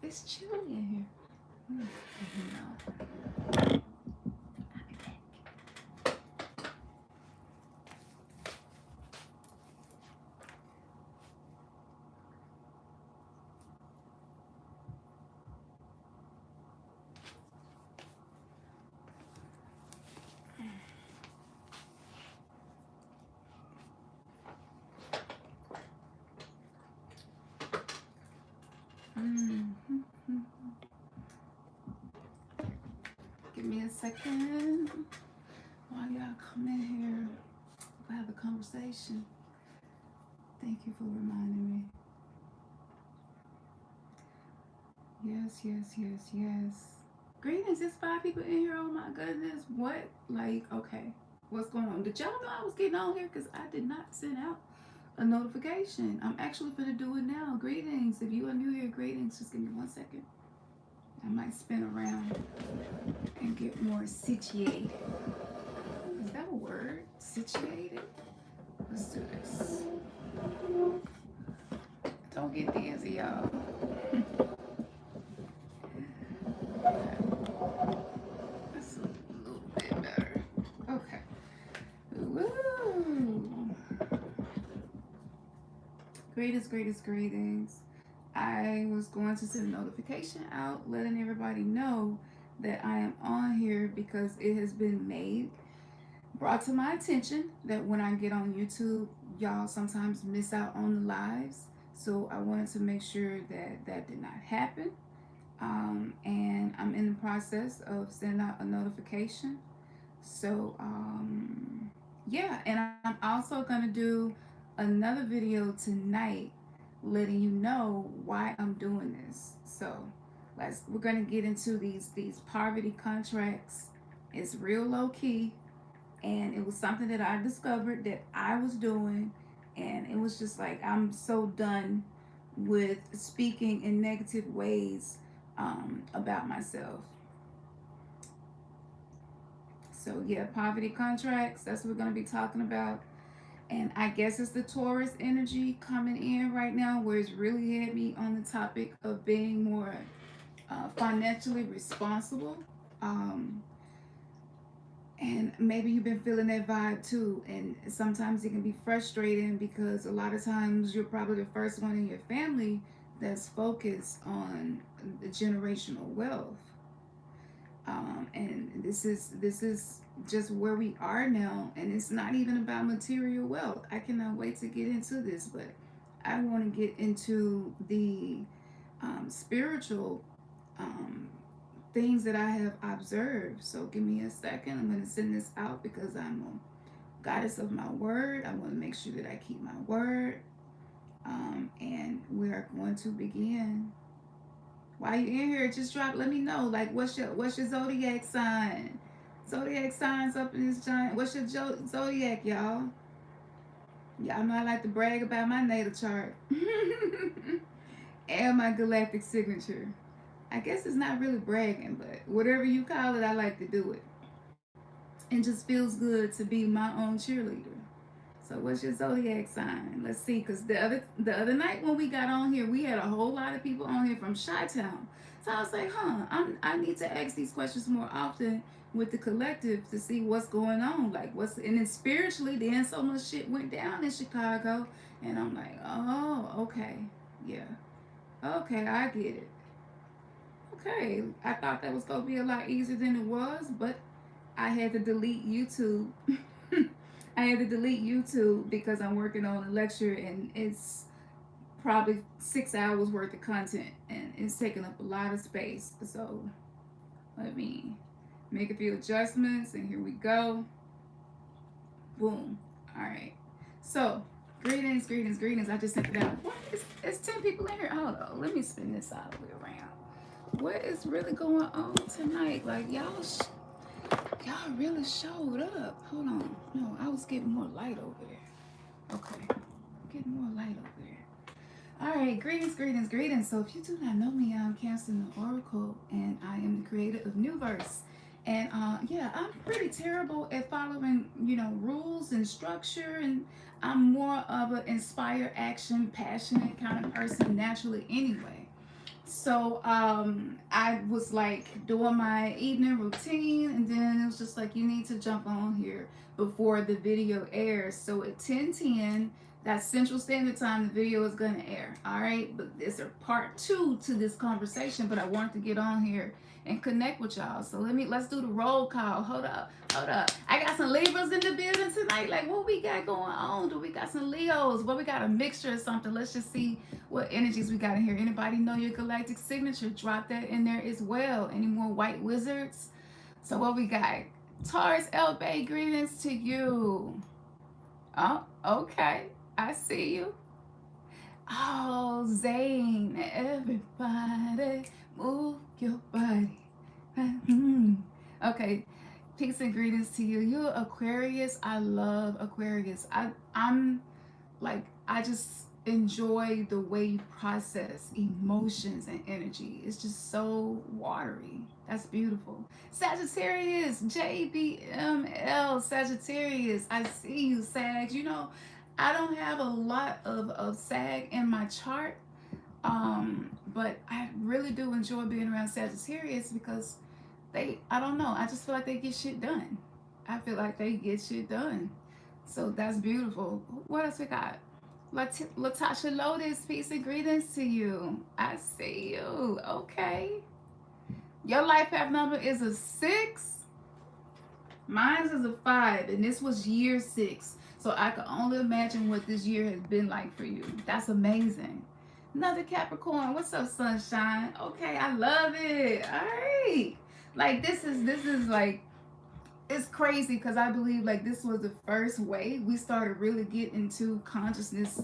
It's chilly in here. No. Give me a second while y'all come in here. We'll have a conversation. Thank you for reminding me. Yes, yes, yes, yes. Greetings, there's 5 people in here. Oh my goodness. What? Like, okay. What's going on? Did y'all know I was getting on here? Because I did not send out a notification. I'm actually going to do it now. Greetings. If you are new here, greetings. Just give me 1 second. I might spin around and get more situated. Is that a word? Situated? Let's do this. Don't get dizzy, y'all. That's a little bit better. Okay. Woo! Greetings. I was going to send a notification out letting everybody know that I am on here because it has been brought to my attention that when I get on YouTube, y'all sometimes miss out on the lives. So I wanted to make sure that that did not happen. And I'm in the process of sending out a notification. So yeah, and I'm also gonna do another video tonight letting you know why I'm doing this. So we're gonna get into these poverty contracts. It's real low key, and it was something that I discovered that I was doing, and it was just like I'm so done with speaking in negative ways about myself. So yeah, poverty contracts, that's what we're going to be talking about. And I guess it's the Taurus energy coming in right now where it's really heavy on the topic of being more financially responsible. And maybe you've been feeling that vibe too. And sometimes it can be frustrating because a lot of times you're probably the first one in your family that's focused on the generational wealth. And this is just where we are now, and it's not even about material wealth. I cannot wait to get into this, but I want to get into the spiritual things that I have observed. So give me a second. I'm going to send this out because I'm a goddess of my word. I want to make sure that I keep my word. And we are going to begin. While you're in here, just let me know. Like, what's your zodiac sign? Zodiac signs up in this giant. What's your zodiac, y'all? Y'all know I like to brag about my natal chart and my galactic signature. I guess it's not really bragging, but whatever you call it, I like to do it. And just feels good to be my own cheerleader. So what's your zodiac sign? Let's see, because the other night when we got on here, we had a whole lot of people on here from Chi-Town. So I was like, I need to ask these questions more often with the collective to see what's going on. Like and then spiritually, then so much shit went down in Chicago. And I'm like, oh, okay. Yeah. Okay, I get it. Okay. I thought that was gonna be a lot easier than it was, but I had to delete YouTube. I had to delete YouTube because I'm working on a lecture and it's probably 6 hours worth of content and it's taking up a lot of space. So let me make a few adjustments and here we go. Boom. All right. So greetings. I just sent it out. What is, it's 10 people in here. Hold on. Let me spin this all the way around. What is really going on tonight? Like y'all really showed up. Hold on. No, I was getting more light over there. Okay. Getting more light over there. All right. Greetings. So if you do not know me, I'm Cancer the Oracle, and I am the creator of Newverse. And yeah, I'm pretty terrible at following, rules and structure. And I'm more of an inspired action, passionate kind of person naturally anyway. So I was like doing my evening routine, and then it was just like, you need to jump on here before the video airs. So at 10:10, that's Central Standard Time, the video is gonna air. All right, but it's a part two to this conversation. But I wanted to get on here and connect with y'all. So let's do the roll call. Hold up, hold up. I got some Libras in the building tonight. Like, what we got going on? Do we got some Leos? What, we got a mixture or something? Let's just see what energies we got in here. Anybody know your galactic signature? Drop that in there as well. Any more white wizards? So what we got? Taurus L Bay, greetings to you. Oh, okay. I see you. Oh, Zane, everybody move your body. Okay, peace and greetings to you. You're Aquarius. I love Aquarius. I'm like, I just enjoy the way you process emotions and energy. It's just so watery. That's beautiful. Sagittarius, JBML, Sagittarius. I see you, Sag. You know, I don't have a lot of Sag in my chart, but I really do enjoy being around Sagittarius because I don't know, I just feel like they get shit done. I feel like they get shit done. So that's beautiful. What else we got? Latasha Lotus, peace and greetings to you. I see you. Okay. Your life path number is a 6. Mine is a 5, and this was year 6. So I can only imagine what this year has been like for you. That's amazing. Another Capricorn. What's up, sunshine? Okay, I love it. All right. Like, this is like, it's crazy because I believe like this was the first way we started really getting into consciousness,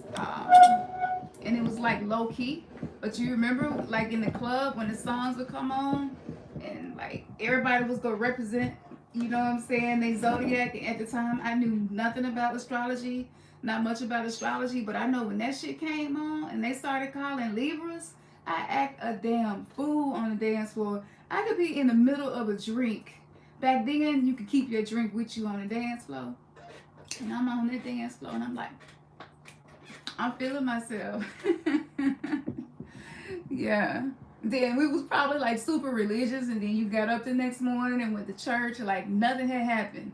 and it was like low key. But you remember, like in the club when the songs would come on, and like everybody was gonna represent, you know what I'm saying, they zodiac. And at the time, I knew nothing about astrology, not much about astrology, but I know when that shit came on and they started calling Libras, I act a damn fool on the dance floor. I could be in the middle of a drink. Back then, you could keep your drink with you on the dance floor. And I'm on the dance floor, and I'm like, I'm feeling myself. Yeah. Then we was probably like super religious, and then you got up the next morning and went to church like nothing had happened.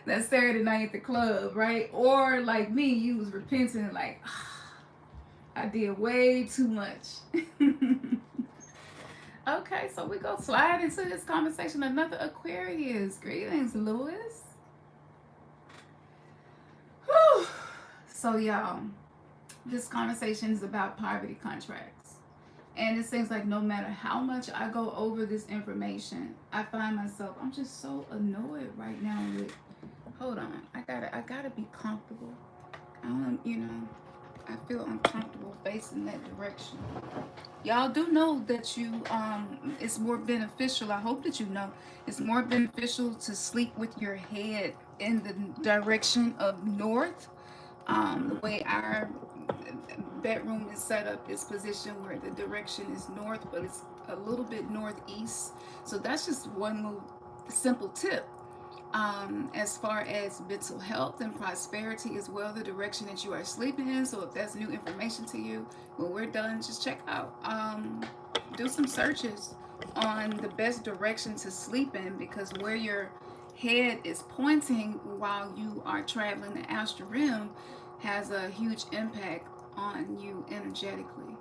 That Saturday night at the club, right? Or like me, you was repenting like, I did way too much. Okay, so we go slide into this conversation. Another Aquarius. Greetings, Lewis. Whew. So y'all, this conversation is about poverty contracts. And it seems like no matter how much I go over this information, I find myself, I'm just so annoyed right now with, hold on, I gotta be comfortable. I feel uncomfortable facing that direction. Y'all do know that it's more beneficial, I hope that you know, it's more beneficial to sleep with your head in the direction of north. The way our bedroom is set up is positioned where the direction is north, but it's a little bit northeast. So that's just one little simple tip. As far as mental health and prosperity as well, the direction that you are sleeping in. So if that's new information to you, when we're done, just check out, do some searches on the best direction to sleep in, because where your head is pointing while you are traveling the astral realm has a huge impact on you energetically.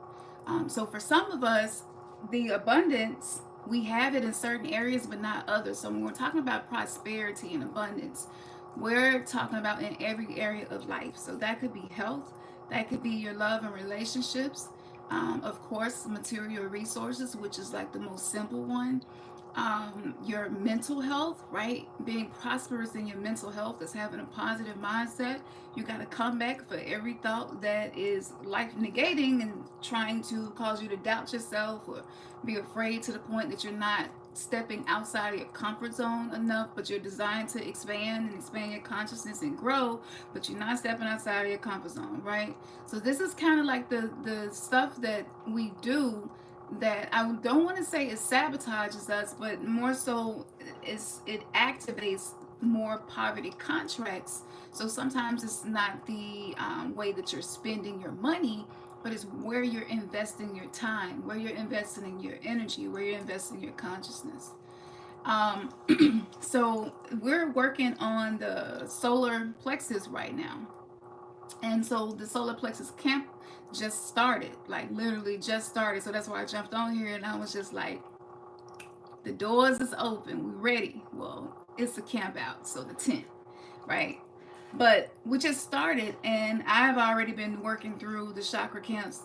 So for some of us, the abundance, we have it in certain areas but not others. So when we're talking about prosperity and abundance, we're talking about in every area of life. So that could be health, that could be your love and relationships, of course material resources, which is like the most simple one. Your mental health, right? Being prosperous in your mental health is having a positive mindset. You got to come back for every thought that is life negating and trying to cause you to doubt yourself or be afraid to the point that you're not stepping outside of your comfort zone enough, but you're designed to expand your consciousness and grow, but you're not stepping outside of your comfort zone, right? So this is kind of like the stuff that we do that I don't want to say it sabotages us, but more so it activates more poverty contracts. So sometimes it's not the way that you're spending your money, but it's where you're investing your time, where you're investing in your energy, where you're investing your consciousness. Um, so we're working on the solar plexus right now. And so the solar plexus camp just started, like literally just started. So that's why I jumped on here and I was just like, the doors is open, we ready. Well, it's a camp out, so the tent, right? But we just started and I've already been working through the chakra camps.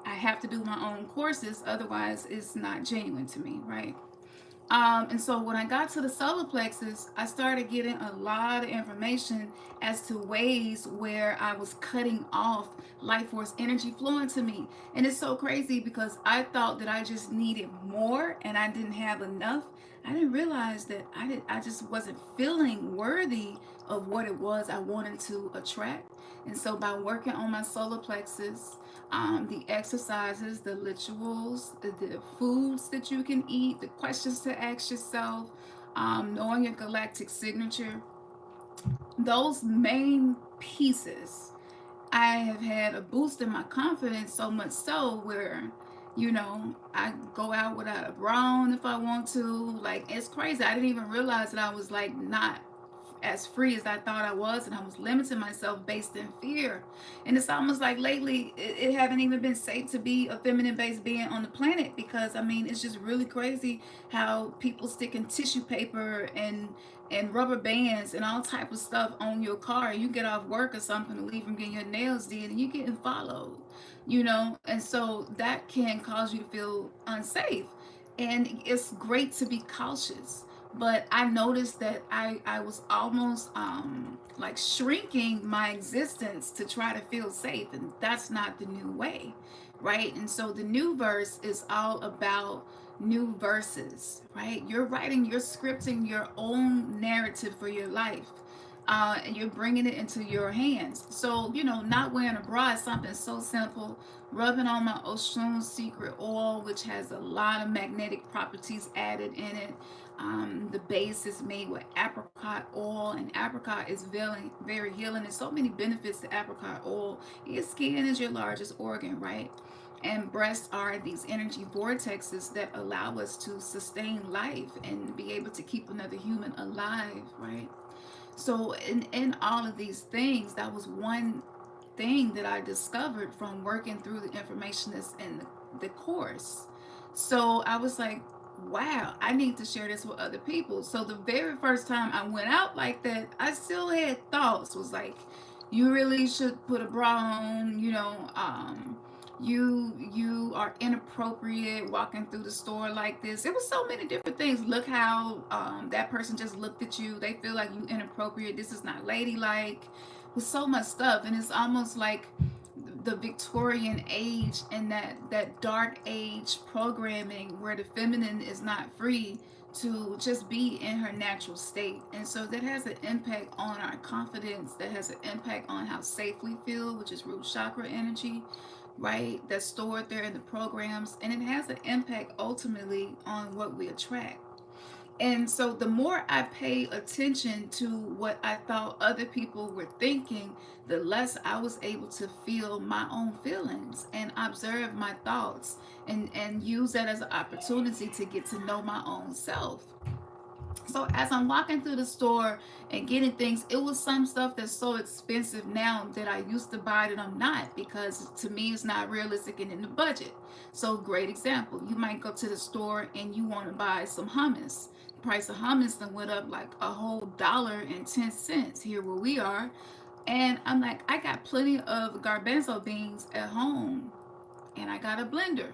I have to do my own courses, otherwise it's not genuine to me, right? And so when I got to the solar plexus, I started getting a lot of information as to ways where I was cutting off life force energy flowing to me. And it's so crazy because I thought that I just needed more and I didn't have enough. I didn't realize that I just wasn't feeling worthy of what it was I wanted to attract. And so by working on my solar plexus, the exercises, the rituals, the foods that you can eat, the questions to ask yourself, knowing your galactic signature, those main pieces, I have had a boost in my confidence, so much so where, I go out without a bra on if I want to. Like, it's crazy. I didn't even realize that I was like not as free as I thought I was, and I was limiting myself based in fear. And it's almost like lately it haven't even been safe to be a feminine based being on the planet, because I mean it's just really crazy how people sticking tissue paper and rubber bands and all type of stuff on your car. You get off work or something to leave from getting your nails did and you getting followed, and so that can cause you to feel unsafe. And it's great to be cautious, but I noticed that I was almost like shrinking my existence to try to feel safe, and that's not the new way, right? And so the new verse is all about new verses, right? You're scripting your own narrative for your life. And you're bringing it into your hands. So, not wearing a bra is something so simple. Rubbing on my Oshun Secret Oil, which has a lot of magnetic properties added in it. The base is made with apricot oil, and apricot is very, very healing. There's so many benefits to apricot oil. Your skin is your largest organ, right? And breasts are these energy vortexes that allow us to sustain life and be able to keep another human alive, right? So in all of these things, that was one thing that I discovered from working through the information that's in the course. So I was like, wow, I need to share this with other people. So the very first time I went out like that, I still had thoughts. Was like, you really should put a bra on, you are inappropriate walking through the store like this. It was so many different things. Look how that person just looked at you. They feel like you inappropriate. This is not ladylike. With so much stuff, and it's almost like the Victorian age and that dark age programming where the feminine is not free to just be in her natural state. And so that has an impact on our confidence, that has an impact on how safe we feel, which is root chakra energy, right? That's stored there in the programs, and it has an impact ultimately on what we attract. And so the more I pay attention to what I thought other people were thinking, the less I was able to feel my own feelings and observe my thoughts, and use that as an opportunity to get to know my own self. So as I'm walking through the store and getting things, it was some stuff that's so expensive now that I used to buy that I'm not, because to me it's not realistic and in the budget. So great example, you might go to the store and you want to buy some hummus. The price of hummus then went up like a whole $1.10 here where we are. And I'm like, I got plenty of garbanzo beans at home and I got a blender,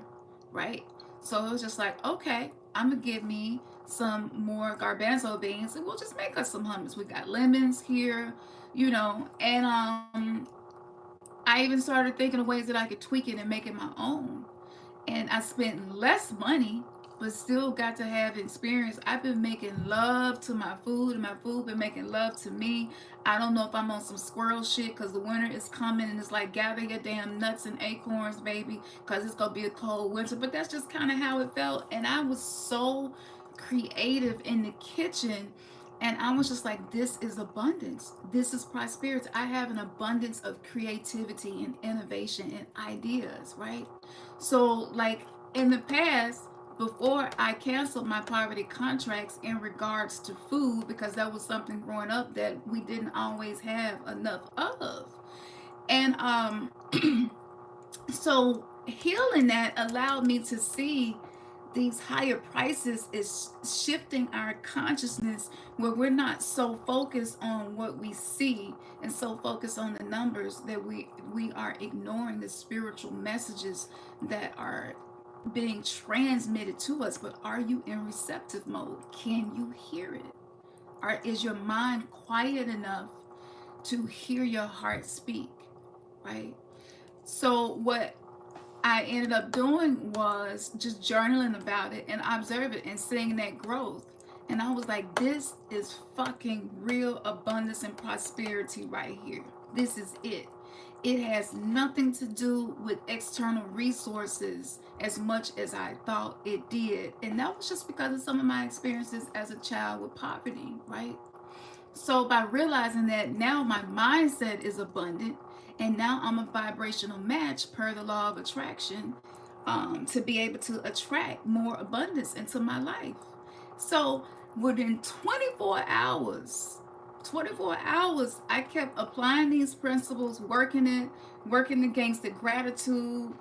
right? So it was just like, okay, I'm gonna get me some more garbanzo beans and we'll just make us some hummus. We got lemons here, and I even started thinking of ways that I could tweak it and make it my own. And I spent less money, but still got to have experience. I've been making love to my food, and my food been making love to me. I don't know if I'm on some squirrel shit because the winter is coming, and it's like, gather your damn nuts and acorns, baby, because it's gonna be a cold winter. But that's just kind of how it felt, and I was so creative in the kitchen. And I was just like, this is abundance. This is prosperity. I have an abundance of creativity and innovation and ideas, right? So, like in the past, before I canceled my poverty contracts in regards to food, because that was something growing up that we didn't always have enough of. And so healing that allowed me to see these higher prices is shifting our consciousness, where we're not so focused on what we see and so focused on the numbers that we are ignoring the spiritual messages that are being transmitted to us. But are you in receptive mode? Can you hear it? Or is your mind quiet enough to hear your heart speak, right? So what I ended up doing was just journaling about it and observe it and seeing that growth. And I was like, this is fucking real abundance and prosperity right here. This is it. It has nothing to do with external resources as much as I thought it did. And that was just because of some of my experiences as a child with poverty, right? So by realizing that now my mindset is abundant, and now I'm a vibrational match per the law of attraction, to be able to attract more abundance into my life. So within 24 hours, I kept applying these principles, working against the gratitude,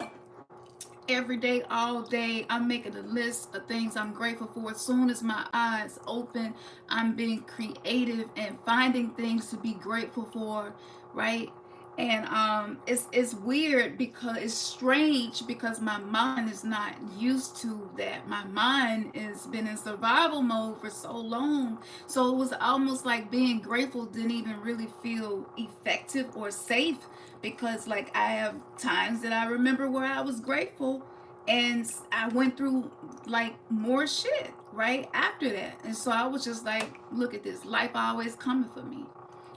every day, all day. I'm making a list of things I'm grateful for. As soon as my eyes open, I'm being creative and finding things to be grateful for, right? And it's weird, because it's strange, because my mind is not used to that. My mind has been in survival mode for so long. So it was almost like being grateful didn't even really feel effective or safe, because like I have times that I remember where I was grateful, and I went through like more shit right after that. And so I was just like, look at this, life always coming for me.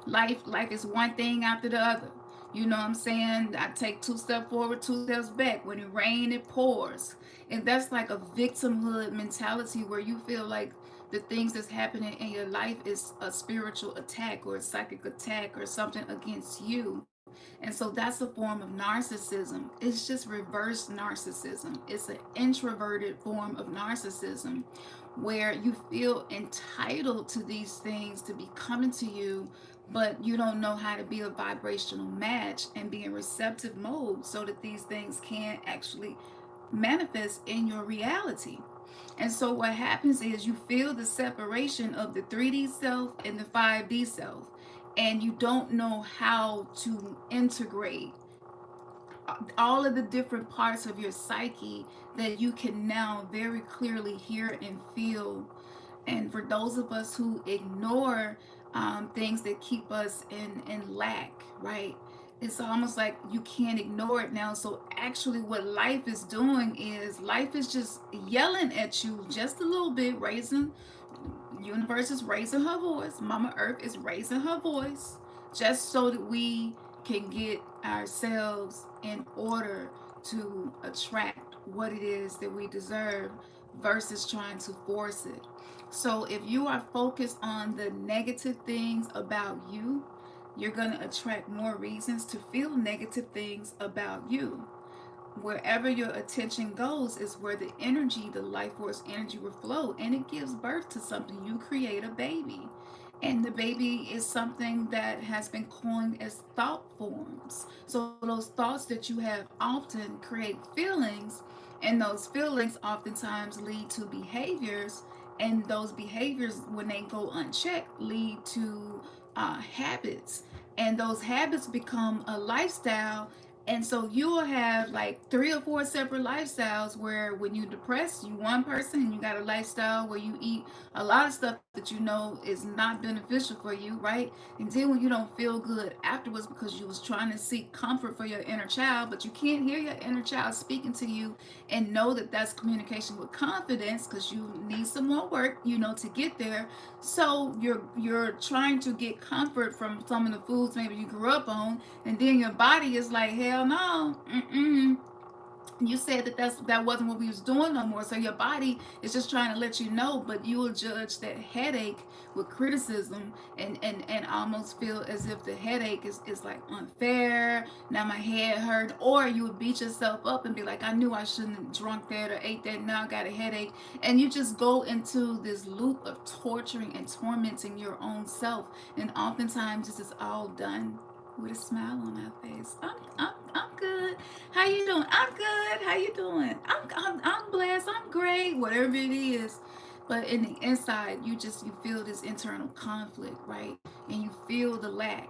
Life is one thing after the other. You know what I'm saying? I take 2 steps forward, 2 steps back. When it rains, it pours. And that's like a victimhood mentality, where you feel like the things that's happening in your life is a spiritual attack or a psychic attack or something against you. And so that's a form of narcissism. It's just reverse narcissism. It's an introverted form of narcissism, where you feel entitled to these things to be coming to you, but you don't know how to be a vibrational match and be in receptive mode so that these things can actually manifest in your reality. And so what happens is you feel the separation of the 3D self and the 5D self, and you don't know how to integrate all of the different parts of your psyche that you can now very clearly hear and feel. And for those of us who ignore things that keep us in lack, right? It's almost like you can't ignore it now. So actually what life is doing is life is just yelling at you just a little bit, raising, universe is raising her voice, Mama Earth is raising her voice, just so that we can get ourselves in order to attract what it is that we deserve, versus trying to force it. So if you are focused on the negative things about you, you're going to attract more reasons to feel negative things about you. Wherever your attention goes is where the energy, the life force energy, will flow, and it gives birth to something. You create a baby, and the baby is something that has been coined as thought forms. So those thoughts that you have often create feelings, and those feelings oftentimes lead to behaviors, and those behaviors, when they go unchecked, lead to habits, and those habits become a lifestyle. And so you will have like 3 or 4 separate lifestyles, where when you're depressed, you one person, and you got a lifestyle where you eat a lot of stuff that you know is not beneficial for you, right? And then when you don't feel good afterwards because you was trying to seek comfort for your inner child, but you can't hear your inner child speaking to you and know that that's communication with confidence, because you need some more work, you know, to get there. So you're trying to get comfort from some of the foods maybe you grew up on, and then your body is like, hell no, You said that that wasn't what we was doing no more. So your body is just trying to let you know, but you will judge that headache with criticism, and almost feel as if the headache is like unfair. Now my head hurt, or you would beat yourself up and be like, I knew I shouldn't have drunk that or ate that. Now I got a headache, and you just go into this loop of torturing and tormenting your own self. And oftentimes this is all done with a smile on our face. I'm good. How you doing? I'm good. How you doing? I'm blessed. I'm great. Whatever it is. But in the inside, you feel this internal conflict, right? And you feel the lack.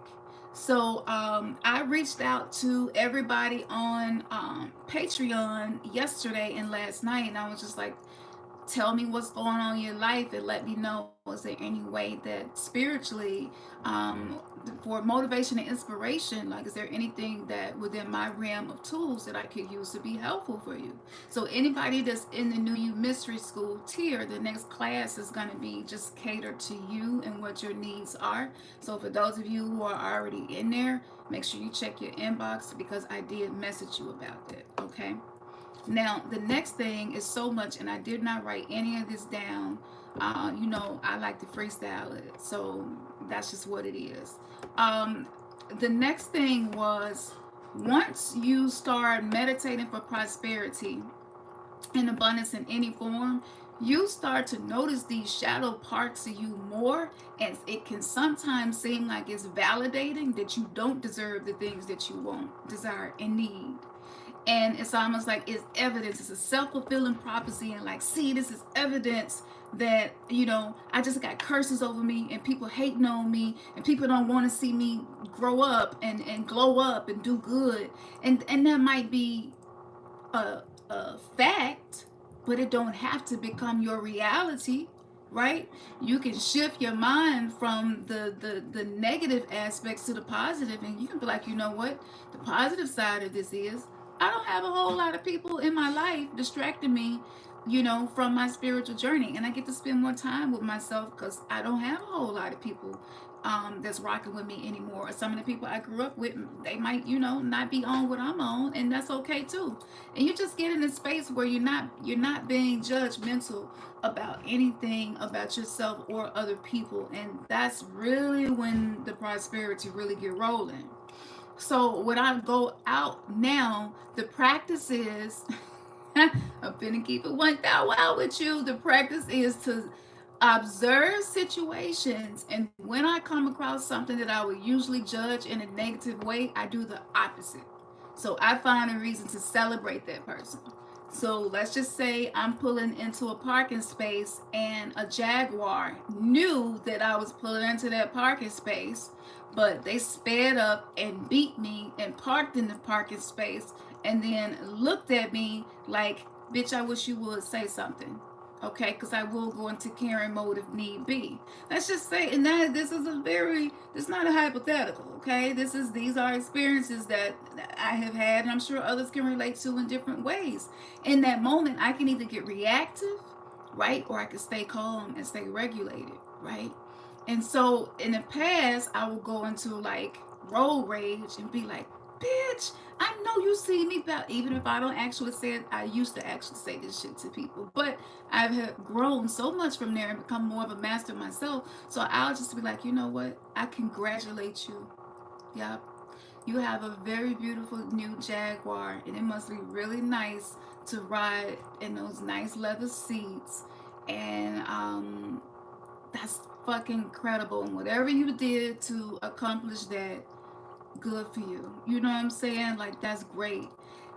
So I reached out to everybody on Patreon yesterday and last night, and I was just like, tell me what's going on in your life and let me know, is there any way that spiritually, for motivation and inspiration, like, is there anything that within my realm of tools that I could use to be helpful for you? So anybody that's in the New You Mystery School tier, the next class is going to be just catered to you and what your needs are. So for those of you who are already in there, make sure you check your inbox, because I did message you about that. Okay. Now, the next thing is so much, and I did not write any of this down. I like to freestyle it, so that's just what it is. Um, the next thing was, once you start meditating for prosperity and abundance in any form, you start to notice these shadow parts of you more, and it can sometimes seem like it's validating that you don't deserve the things that you want, desire, and need. And it's almost like it's evidence, it's a self-fulfilling prophecy, and like, see, this is evidence that, I just got curses over me, and people hating on me, and people don't want to see me grow up and glow up and do good. And that might be a fact, but it don't have to become your reality, right? You can shift your mind from the negative aspects to the positive, and you can be like, you know what, the positive side of this is, I don't have a whole lot of people in my life distracting me, from my spiritual journey, and I get to spend more time with myself, because I don't have a whole lot of people that's rocking with me anymore. Or some of the people I grew up with, they might, not be on what I'm on, and that's okay too. And you just get in a space where you're not being judgmental about anything about yourself or other people, and that's really when the prosperity really get rolling. So when I go out now, the practice is I'm finna keep it 1,000 with you. The practice is to observe situations, and when I come across something that I would usually judge in a negative way, I do the opposite. So I find a reason to celebrate that person. So let's just say I'm pulling into a parking space, and a Jaguar knew that I was pulling into that parking space, but they sped up and beat me and parked in the parking space, and then looked at me like, bitch, I wish you would say something. Okay, because I will go into caring mode if need be. Let's just say, and that this is this is not a hypothetical. Okay, these are experiences that I have had, and I'm sure others can relate to in different ways. In that moment, I can either get reactive, right, or I can stay calm and stay regulated, right. And so in the past, I will go into like road rage and be like, bitch, I know you see me, but even if I don't actually say it, I used to actually say this shit to people. But I have grown so much from there and become more of a master myself. So I'll just be like, you know what? I congratulate you. Yep. You have a very beautiful new Jaguar, and it must be really nice to ride in those nice leather seats. And that's fucking incredible. And whatever you did to accomplish that, good for you. You know what I'm saying? Like, that's great.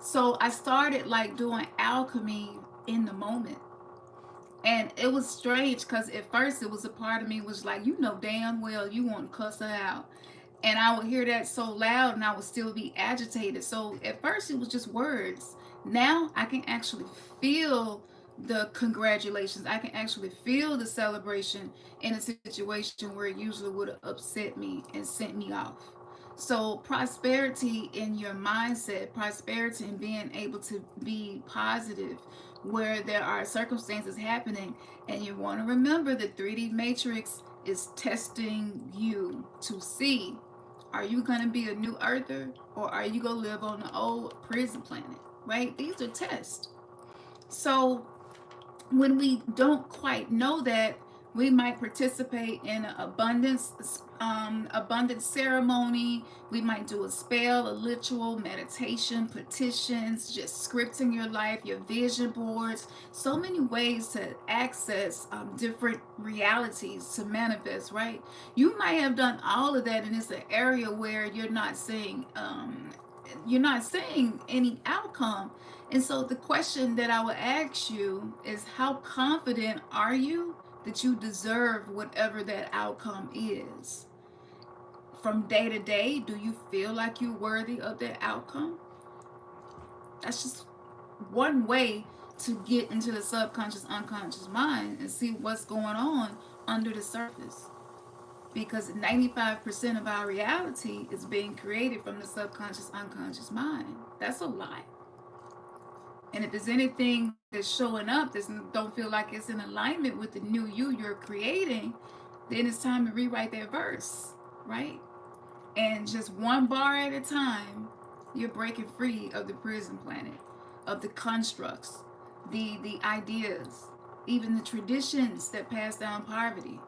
So I started like doing alchemy in the moment. And it was strange, because at first it was a part of me was like, damn well you want to cuss her out. And I would hear that so loud, and I would still be agitated. So at first it was just words. Now I can actually feel the congratulations. I can actually feel the celebration in a situation where it usually would have upset me and sent me off. So prosperity in your mindset, prosperity in being able to be positive where there are circumstances happening, and you want to remember the 3D matrix is testing you to see, Are you going to be a new earther, or are you going to live on the old prison planet? Right? These are tests. So when we don't quite know that, we might participate in an abundance ceremony. We might do a spell, a ritual, meditation, petitions, just scripting your life, your vision boards. So many ways to access different realities to manifest, right? You might have done all of that, and it's an area where you're not seeing any outcome. And so the question that I would ask you is, how confident are you that you deserve whatever that outcome is? From day to day, do you feel like you're worthy of that outcome? That's just one way to get into the subconscious, unconscious mind and see what's going on under the surface. Because 95% of our reality is being created from the subconscious, unconscious mind. That's a lot. And if there's anything that's showing up that don't feel like it's in alignment with the new you you're creating, then it's time to rewrite that verse, right? And just one bar at a time, you're breaking free of the prison planet, of the constructs, the ideas, even the traditions that pass down poverty.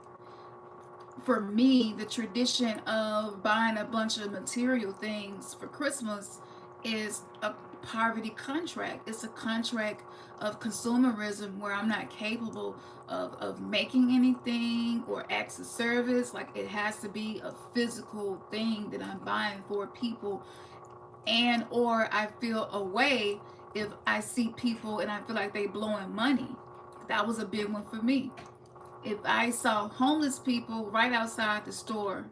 For me, the tradition of buying a bunch of material things for Christmas is a poverty contract. It's a contract of consumerism where I'm not capable of making anything or acts of service. Like, it has to be a physical thing that I'm buying for people. And or I feel a way if I see people and I feel like they blowing money. That was a big one for me. If I saw homeless people right outside the store,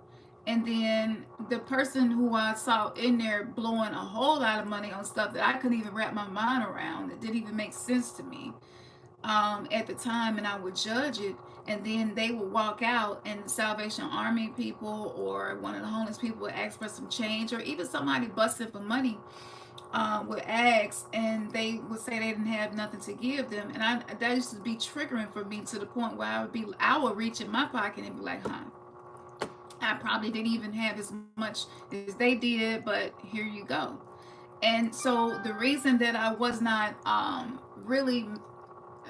and then the person who I saw in there blowing a whole lot of money on stuff that I couldn't even wrap my mind around, that didn't even make sense to me at the time, and I would judge it, and then they would walk out, and the Salvation Army people or one of the homeless people would ask for some change, or even somebody busting for money would ask, and they would say they didn't have nothing to give them, and that used to be triggering for me, to the point where I would reach in my pocket and be like, I probably didn't even have as much as they did, but here you go. And so the reason that I was not really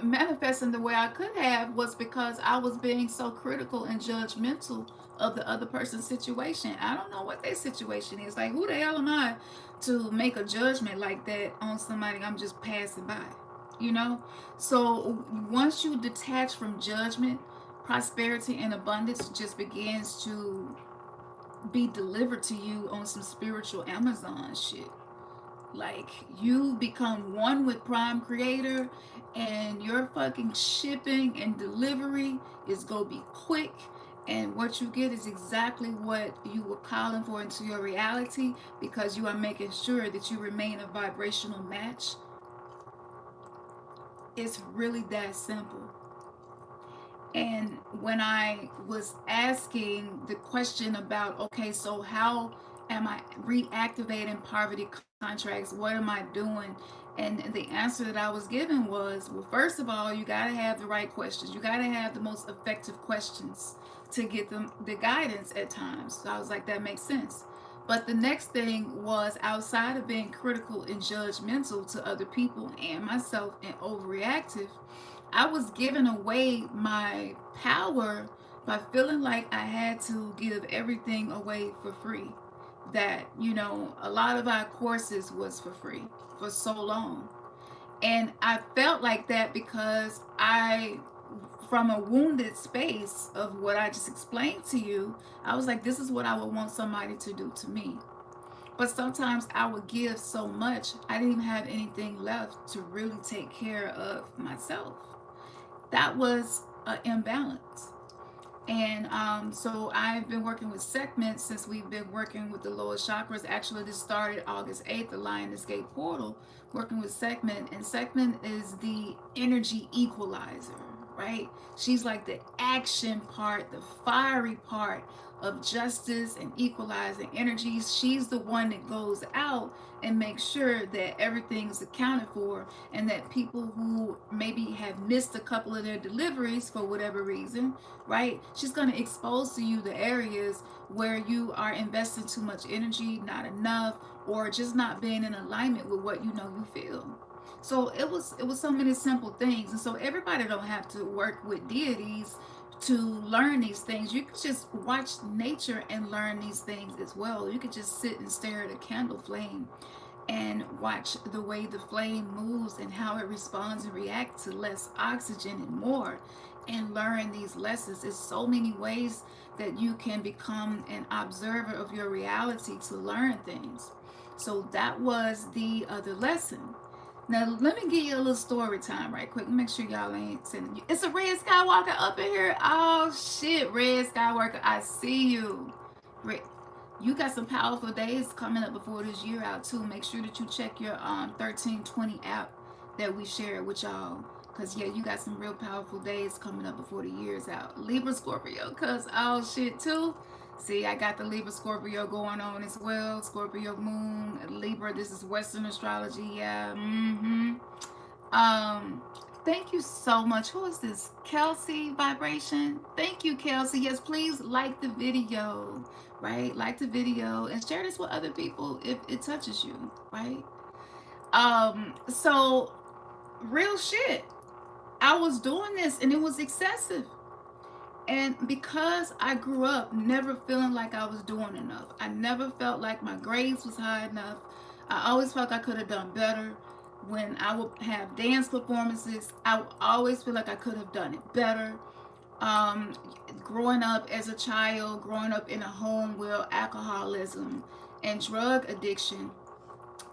manifesting the way I could have was because I was being so critical and judgmental of the other person's situation. I don't know what their situation is. Like, who the hell am I to make a judgment like that on somebody I'm just passing by? You know? So once you detach from judgment, prosperity and abundance just begins to be delivered to you on some spiritual Amazon shit. Like, you become one with Prime Creator, and your fucking shipping and delivery is gonna be quick, and what you get is exactly what you were calling for into your reality, because you are making sure that you remain a vibrational match. It's really that simple. And when I was asking the question about, okay, so how am I reactivating poverty contracts? What am I doing? And the answer that I was given was, well, first of all, you got to have the right questions. You got to have the most effective questions to get them the guidance at times. So I was like, that makes sense. But the next thing was, outside of being critical and judgmental to other people and myself and overreactive, I was giving away my power by feeling like I had to give everything away for free. That, a lot of our courses was for free for so long. And I felt like that because from a wounded space of what I just explained to you, I was like, this is what I would want somebody to do to me. But sometimes I would give so much, I didn't even have anything left to really take care of myself. That was an imbalance. And so I've been working with segments since we've been working with the lower chakras. Actually, this started August 8th, the Lioness Gate portal, working with segment. And segment is the energy equalizer, right? She's like the action part, the fiery part of justice and equalizing energies. She's the one that goes out and makes sure that everything is accounted for, and that people who maybe have missed a couple of their deliveries for whatever reason, right? She's going to expose to you the areas where you are investing too much energy, not enough, or just not being in alignment with what you know you feel. So it was so many simple things. And so everybody don't have to work with deities to learn these things. You could just watch nature and learn these things as well. You could just sit and stare at a candle flame and watch the way the flame moves and how it responds and reacts to less oxygen and more, and learn these lessons. There's so many ways that you can become an observer of your reality to learn things. So that was the other lesson. Now let me give you a little story time right quick. Make sure y'all ain't sending you. It's a Red Skywalker up in here. Oh shit, Red Skywalker, I see you. Red, you got some powerful days coming up before this year out too. Make sure that you check your 1320 app that we shared with y'all. Cause yeah, you got some real powerful days coming up before the year's out. Libra, Scorpio, cause oh shit too. See, I got the Libra Scorpio going on as well. Scorpio moon, Libra. This is Western astrology. Yeah. Thank you so much. Who is this? Kelsey Vibration. Thank you, Kelsey. Yes, please like the video, right? Like the video and share this with other people if it touches you, right? So real shit. I was doing this and it was excessive. And because I grew up never feeling like I was doing enough, I never felt like my grades was high enough. I always felt I could have done better. When I would have dance performances, I would always feel like I could have done it better. Growing up as a child, growing up in a home where alcoholism and drug addiction,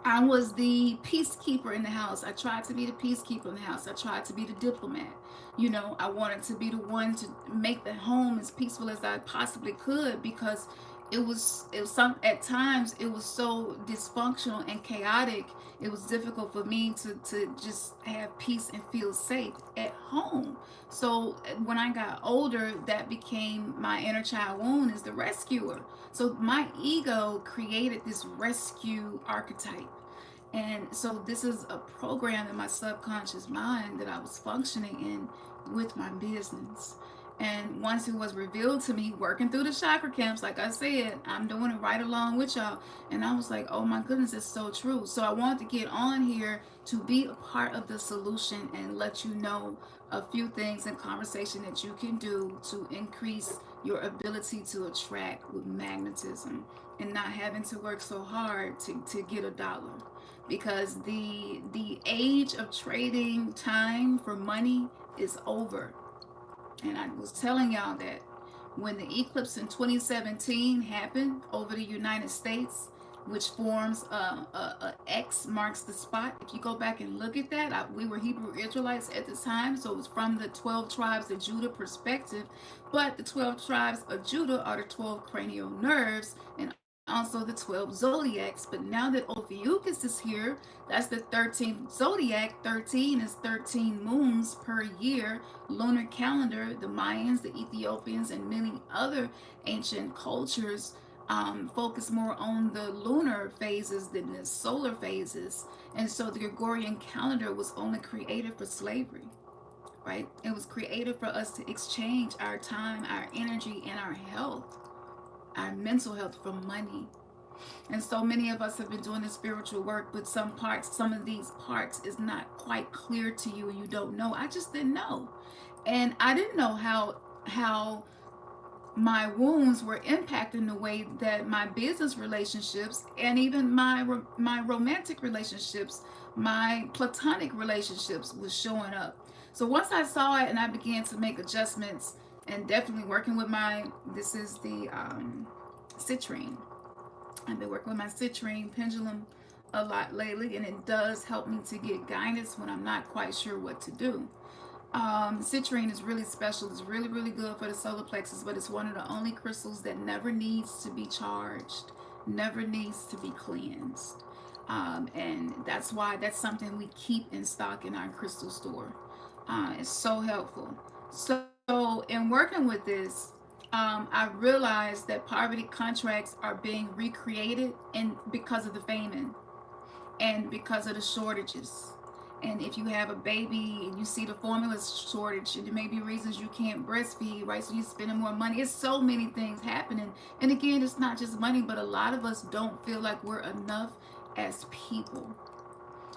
I was the peacekeeper in the house. I tried to be the peacekeeper in the house. I tried to be the diplomat. You know, I wanted to be the one to make the home as peaceful as I possibly could, because it was some, at times it was so dysfunctional and chaotic. It was difficult for me to just have peace and feel safe at home. So when I got older, that became my inner child wound, is the rescuer. So my ego created this rescue archetype. And so this is a program in my subconscious mind that I was functioning in with my business. And once it was revealed to me, working through the chakra camps, like I said, I'm doing it right along with y'all. And I was like, oh my goodness, it's so true. So I wanted to get on here to be a part of the solution and let you know a few things in conversation that you can do to increase your ability to attract with magnetism and not having to work so hard to get a dollar. Because the age of trading time for money is over. And I was telling y'all that when the eclipse in 2017 happened over the United States, which forms a X marks the spot. If you go back and look at that, we were Hebrew Israelites at the time, so it was from the 12 tribes of Judah perspective. But the 12 tribes of Judah are the 12 cranial nerves and also the 12 zodiacs. But now that Ophiuchus is here, that's the 13th zodiac. 13 is 13 moons per year. Lunar calendar, the Mayans, the Ethiopians, and many other ancient cultures focus more on the lunar phases than the solar phases. And so the Gregorian calendar was only created for slavery, right? It was created for us to exchange our time, our energy, and our health, our mental health, for money. And so many of us have been doing this spiritual work, but some of these parts is not quite clear to you and you don't know. I just didn't know. And I didn't know how my wounds were impacting the way that my business relationships and even my romantic relationships, my platonic relationships was showing up. So once I saw it and I began to make adjustments, and definitely working with this is the citrine. I've been working with my citrine pendulum a lot lately, and it does help me to get guidance when I'm not quite sure what to do. Citrine is really special. It's really, really good for the solar plexus, but it's one of the only crystals that never needs to be charged, never needs to be cleansed. And that's why that's something we keep in stock in our crystal store. It's so helpful. So in working with this, I realized that poverty contracts are being recreated and because of the famine and because of the shortages. And if you have a baby and you see the formula shortage, and there may be reasons you can't breastfeed, right? So you're spending more money. It's so many things happening. And again, it's not just money, but a lot of us don't feel like we're enough as people.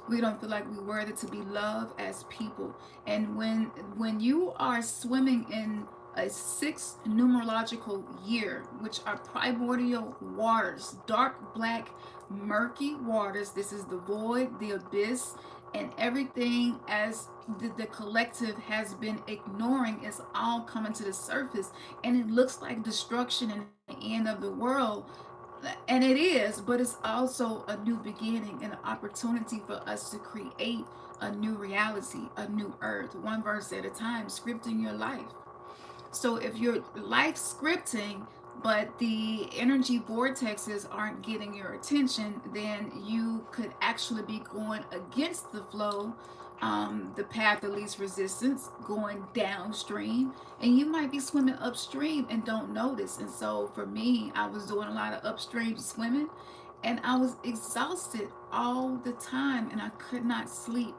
We don't feel like we're worthy to be loved as people. And when you are swimming in a sixth numerological year, which are primordial waters, dark black murky waters, this is the void, the abyss, and everything as the collective has been ignoring is all coming to the surface, and it looks like destruction and the end of the world, and it is, but it's also a new beginning and an opportunity for us to create a new reality, a new earth, one verse at a time, scripting your life. So if your life scripting, but the energy vortexes aren't getting your attention, then you could actually be going against the flow, the path of least resistance, going downstream, and you might be swimming upstream and don't notice. And so for me, I was doing a lot of upstream swimming, and I was exhausted all the time, and I could not sleep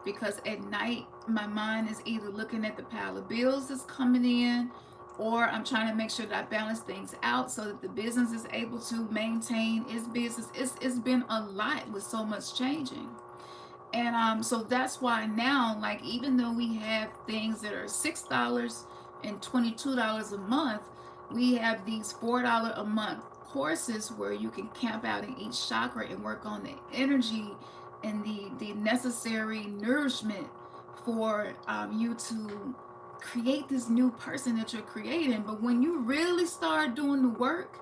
because at night my mind is either looking at the pile of bills that's coming in, or I'm trying to make sure that I balance things out so that the business is able to maintain its business. It's been a lot with so much changing. And so that's why now, like, even though we have things that are $6 and $22 a month, we have these $4 a month courses where you can camp out in each chakra and work on the energy and the necessary nourishment for you to create this new person that you're creating. But when you really start doing the work,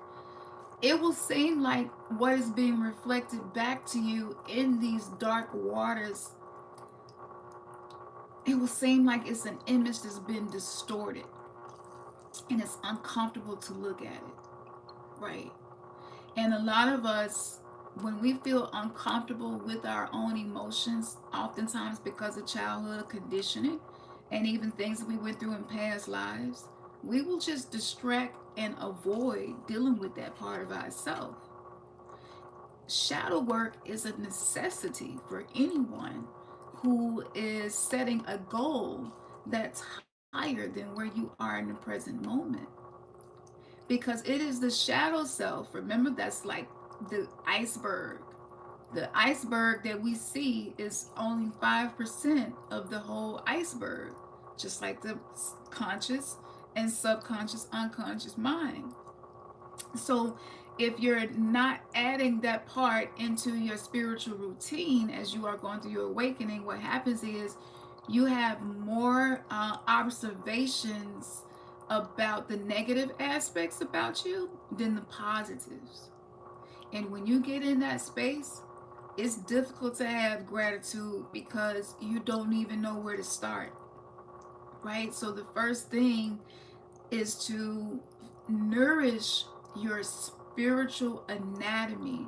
it will seem like what is being reflected back to you in these dark waters, it will seem like it's an image that's been distorted, and it's uncomfortable to look at it, right? And a lot of us, when we feel uncomfortable with our own emotions, oftentimes because of childhood conditioning and even things that we went through in past lives, we will just distract and avoid dealing with that part of ourselves. Shadow work is a necessity for anyone who is setting a goal that's higher than where you are in the present moment, because it is the shadow self. Remember, that's like the iceberg. The iceberg that we see is only 5% of the whole iceberg, just like the conscious and subconscious, unconscious mind. So if you're not adding that part into your spiritual routine as you are going through your awakening, what happens is you have more observations about the negative aspects about you than the positives. And when you get in that space, it's difficult to have gratitude because you don't even know where to start, right? So the first thing is to nourish your spiritual anatomy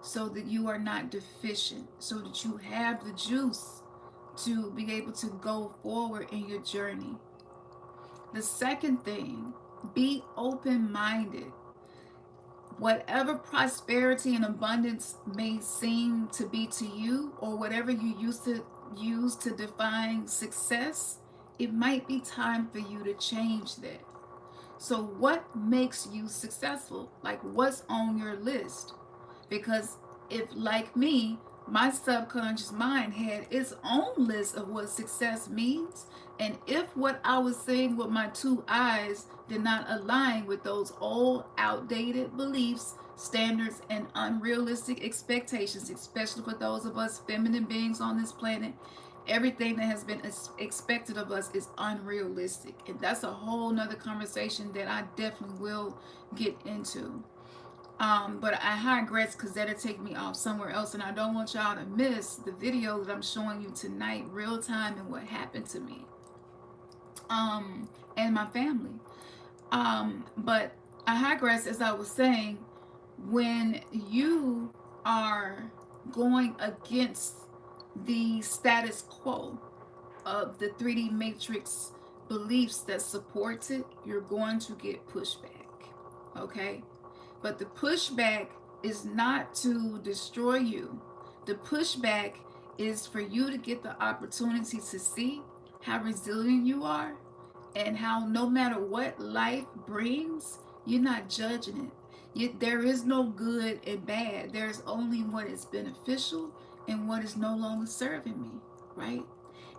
so that you are not deficient, so that you have the juice to be able to go forward in your journey. The second thing, be open minded. Whatever prosperity and abundance may seem to be to you, or whatever you used to use to define success, it might be time for you to change that. So, what makes you successful? Like, what's on your list? Because if, like me, my subconscious mind had its own list of what success means, and if what I was seeing with my two eyes did not align with those old, outdated beliefs, standards, and unrealistic expectations, especially for those of us feminine beings on this planet, everything that has been expected of us is unrealistic. And that's a whole nother conversation that I definitely will get into. But I digress because that'll take me off somewhere else, and I don't want y'all to miss the video that I'm showing you tonight, real time, and what happened to me, and my family. But I digress, as I was saying, when you are going against the status quo, of the 3D matrix beliefs that supports it, you're going to get pushback. Okay? But the pushback is not to destroy you. The pushback is for you to get the opportunity to see how resilient you are and how no matter what life brings, you're not judging it. There is no good and bad. There's only what is beneficial and what is no longer serving me, right?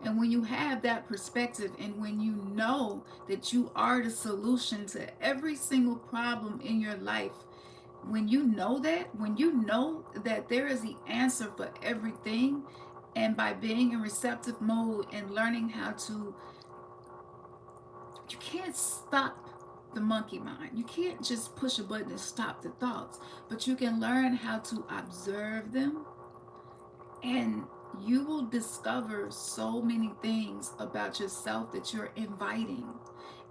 And when you have that perspective and when you know that you are the solution to every single problem in your life, when you know that there is the answer for everything, and by being in receptive mode and learning how to, you can't stop the monkey mind. You can't just push a button and stop the thoughts, but you can learn how to observe them, and you will discover so many things about yourself that you're inviting.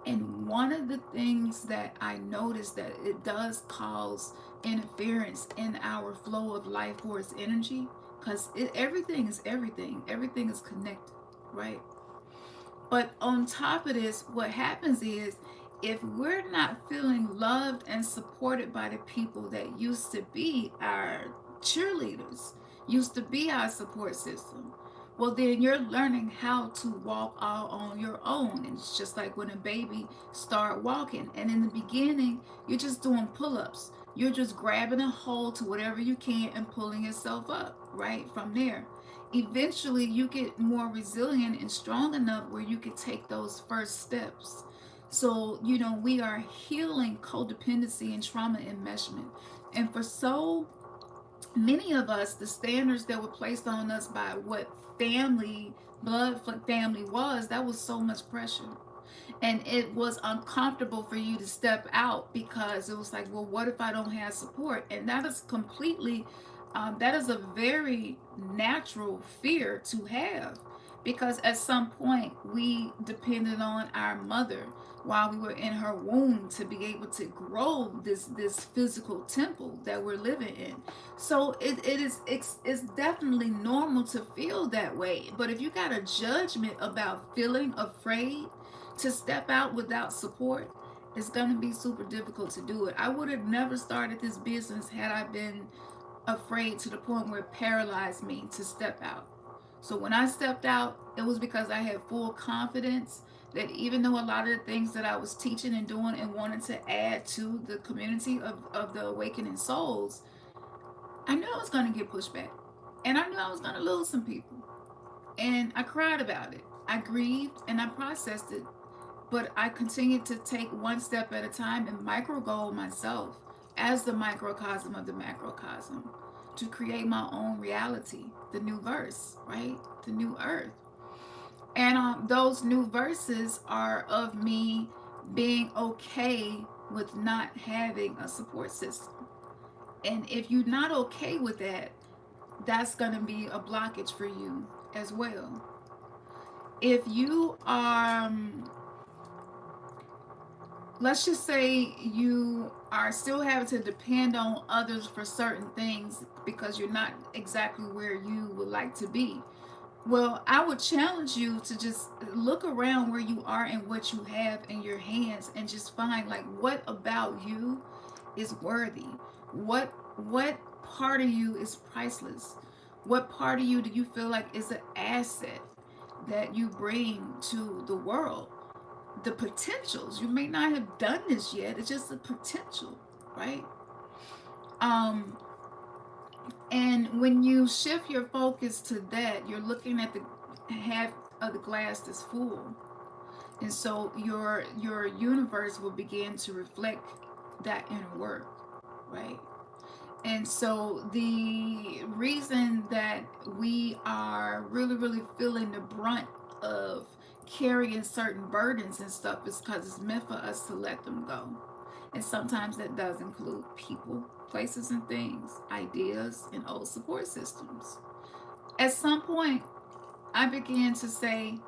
And one of the things that I noticed that it does cause interference in our flow of life force energy, because everything is everything. Everything is connected, right? But on top of this, what happens is if we're not feeling loved and supported by the people that used to be our cheerleaders, used to be our support system, well, then you're learning how to walk all on your own. And it's just like when a baby start walking. And in the beginning, you're just doing pull-ups. You're just grabbing a hold to whatever you can and pulling yourself up, right? From there. Eventually, you get more resilient and strong enough where you can take those first steps. So, we are healing codependency and trauma enmeshment. And for so many of us, the standards that were placed on us by what blood family was, that was so much pressure. And it was uncomfortable for you to step out because it was like, well, what if I don't have support? And that is completely, that is a very natural fear to have, because at some point we depended on our mother while we were in her womb to be able to grow this physical temple that we're living in. So it's definitely normal to feel that way. But if you got a judgment about feeling afraid to step out without support, it's going to be super difficult to do it. I would have never started this business had I been afraid to the point where it paralyzed me to step out. So when I stepped out, it was because I had full confidence that even though a lot of the things that I was teaching and doing and wanted to add to the community of the awakening souls, I knew I was going to get pushed back. And I knew I was going to lose some people. And I cried about it. I grieved and I processed it. But I continued to take one step at a time and micro goal myself as the microcosm of the macrocosm to create my own reality, the new verse, right? The new earth. And those new verses are of me being okay with not having a support system. And if you're not okay with that, that's going to be a blockage for you as well. If you are, let's just say you are still having to depend on others for certain things because you're not exactly where you would like to be. Well, I would challenge you to just look around where you are and what you have in your hands and just find, like, what about you is worthy? What part of you is priceless? What part of you do you feel like is an asset that you bring to the world? The potentials. You may not have done this yet. It's just the potential, right? And when you shift your focus to that, you're looking at the half of the glass that's full. And so your universe will begin to reflect that inner work, right? And so the reason that we are really, really feeling the brunt of carrying certain burdens and stuff is because it's meant for us to let them go. And sometimes that does include people, places, and things, ideas, and old support systems. At some point, I began to say,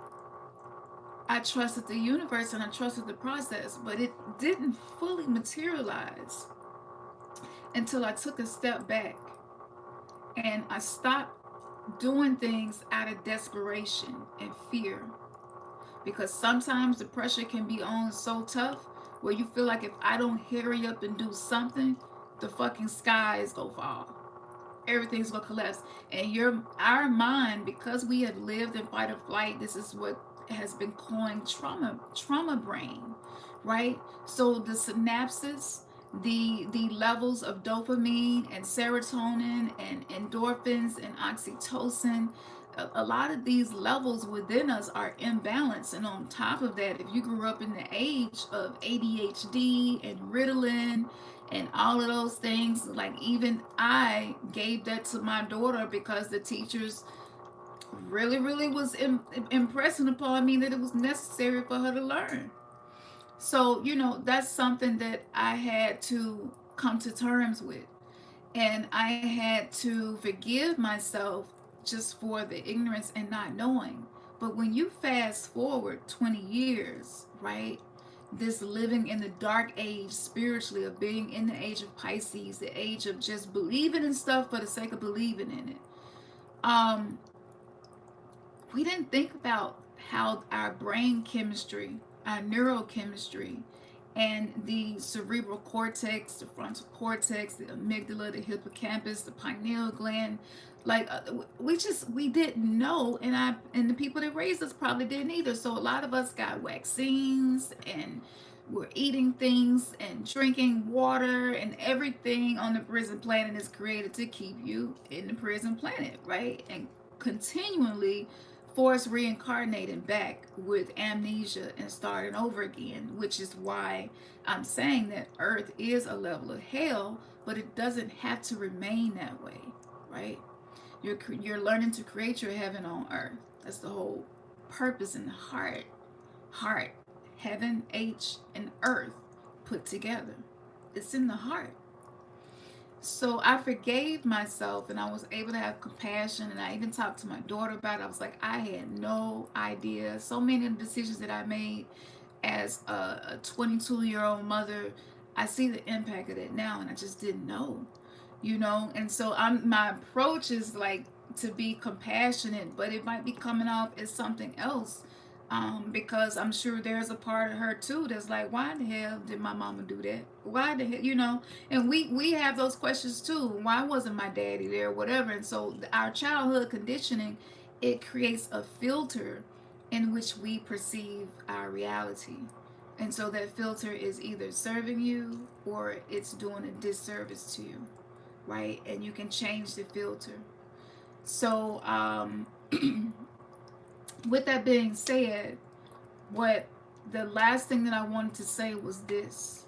I trusted the universe and I trusted the process, but it didn't fully materialize until I took a step back and I stopped doing things out of desperation and fear, because sometimes the pressure can be on so tough where you feel like if I don't hurry up and do something, the fucking sky is gonna fall, everything's gonna collapse. And our mind, because we have lived in fight or flight, this is what has been coined trauma brain, right? So the synapses, the levels of dopamine and serotonin and endorphins and oxytocin, a lot of these levels within us are imbalanced. And on top of that, if you grew up in the age of ADHD and Ritalin and all of those things, like even I gave that to my daughter because the teachers really was impressing upon me that it was necessary for her to learn. So, that's something that I had to come to terms with. And I had to forgive myself just for the ignorance and not knowing. But when you fast forward 20 years, right? This living in the dark age spiritually, of being in the age of Pisces, the age of just believing in stuff for the sake of believing in it. We didn't think about how our brain chemistry, our neurochemistry, and the cerebral cortex, the frontal cortex, the amygdala, the hippocampus, the pineal gland, like we didn't know, and the people that raised us probably didn't either. So a lot of us got vaccines, and we're eating things and drinking water, and everything on the prison planet is created to keep you in the prison planet, right? And continually force reincarnating back with amnesia and starting over again, which is why I'm saying that Earth is a level of hell, but it doesn't have to remain that way, right? You're learning to create your heaven on Earth. That's the whole purpose in the heart, heaven, H, and Earth put together. It's in the heart. So I forgave myself, and I was able to have compassion, and I even talked to my daughter about it. I was like, I had no idea. So many of the decisions that I made as a 22-year-old mother, I see the impact of it now, and I just didn't know, And so my approach is like to be compassionate, but it might be coming off as something else. Because I'm sure there's a part of her too that's like, why the hell did my mama do that? Why the hell, And we have those questions too. Why wasn't my daddy there? Whatever. And so our childhood conditioning, it creates a filter in which we perceive our reality. And so that filter is either serving you or it's doing a disservice to you, right? And you can change the filter. So, with that being said, what the last thing that I wanted to say was this: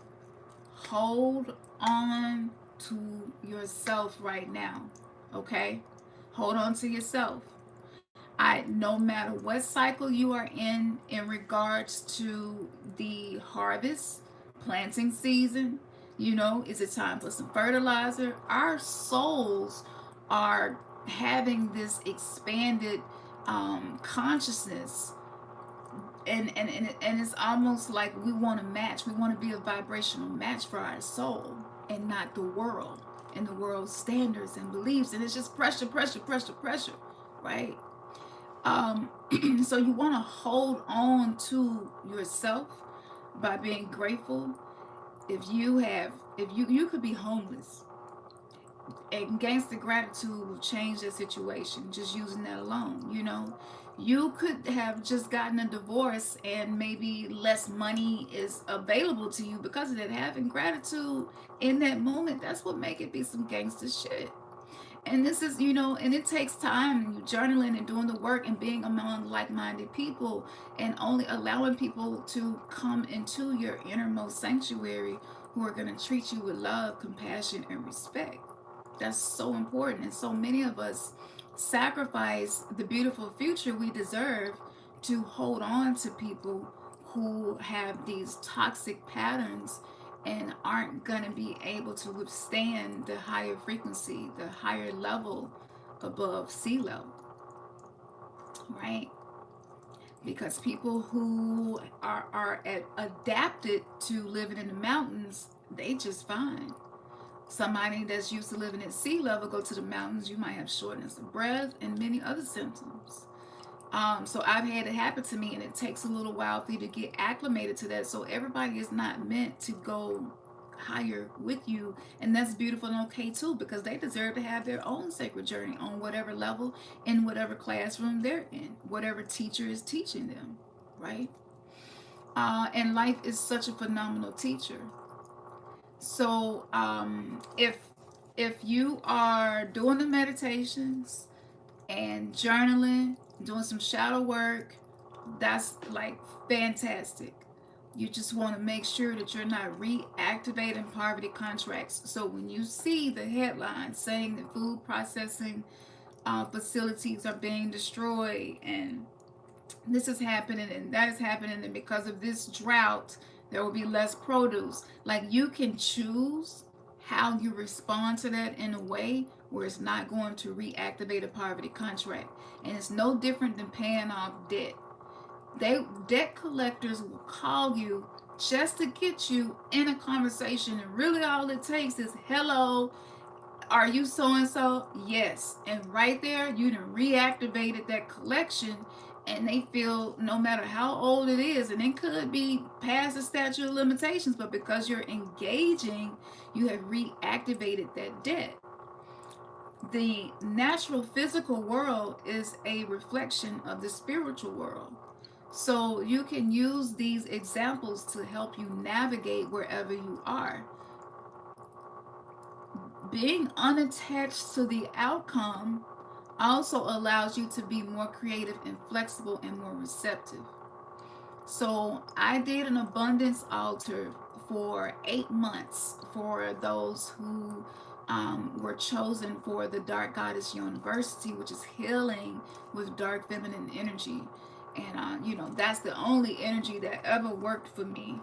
hold on to yourself right now, okay? Hold on to yourself. No matter what cycle you are in regards to the harvest, planting season, is it time for some fertilizer? Our souls are having this expanded consciousness, and it's almost like we want to match. We want to be a vibrational match for our soul, and not the world and the world's standards and beliefs. And it's just pressure, right? So you want to hold on to yourself by being grateful. If you could be homeless, and gangster gratitude will change that situation, just using that alone. You could have just gotten a divorce, and maybe less money is available to you because of that. Having gratitude in that moment, that's what make it be some gangster shit. And this is, and it takes time, and you journaling and doing the work and being among like-minded people, and only allowing people to come into your innermost sanctuary who are going to treat you with love, compassion, and respect. That's so important. And so many of us sacrifice the beautiful future we deserve to hold on to people who have these toxic patterns and aren't going to be able to withstand the higher frequency, the higher level above sea level, right? Because people who are adapted to living in the mountains, they just fine. Somebody that's used to living at sea level go to the mountains, you might have shortness of breath and many other symptoms. So I've had it happen to me, and it takes a little while for you to get acclimated to that. So everybody is not meant to go higher with you, and that's beautiful and okay too, because they deserve to have their own sacred journey on whatever level, in whatever classroom they're in, whatever teacher is teaching them, right? And life is such a phenomenal teacher. So if you are doing the meditations and journaling, doing some shadow work, that's like fantastic. You just want to make sure that you're not reactivating poverty contracts. So when you see the headlines saying that food processing facilities are being destroyed, and this is happening and that is happening, and because of this drought there will be less produce, like, you can choose how you respond to that in a way where it's not going to reactivate a poverty contract. And it's no different than paying off debt. Debt collectors will call you just to get you in a conversation, and really all it takes is, hello, are you so and so? Yes. And right there, you done reactivated that collection, and they feel, no matter how old it is, and it could be past the statute of limitations, but because you're engaging, you have reactivated that debt. The natural physical world is a reflection of the spiritual world. So you can use these examples to help you navigate wherever you are. Being unattached to the outcome also allows you to be more creative and flexible and more receptive. So I did an abundance altar for 8 months for those who were chosen for the Dark Goddess University, which is healing with dark feminine energy. And that's the only energy that ever worked for me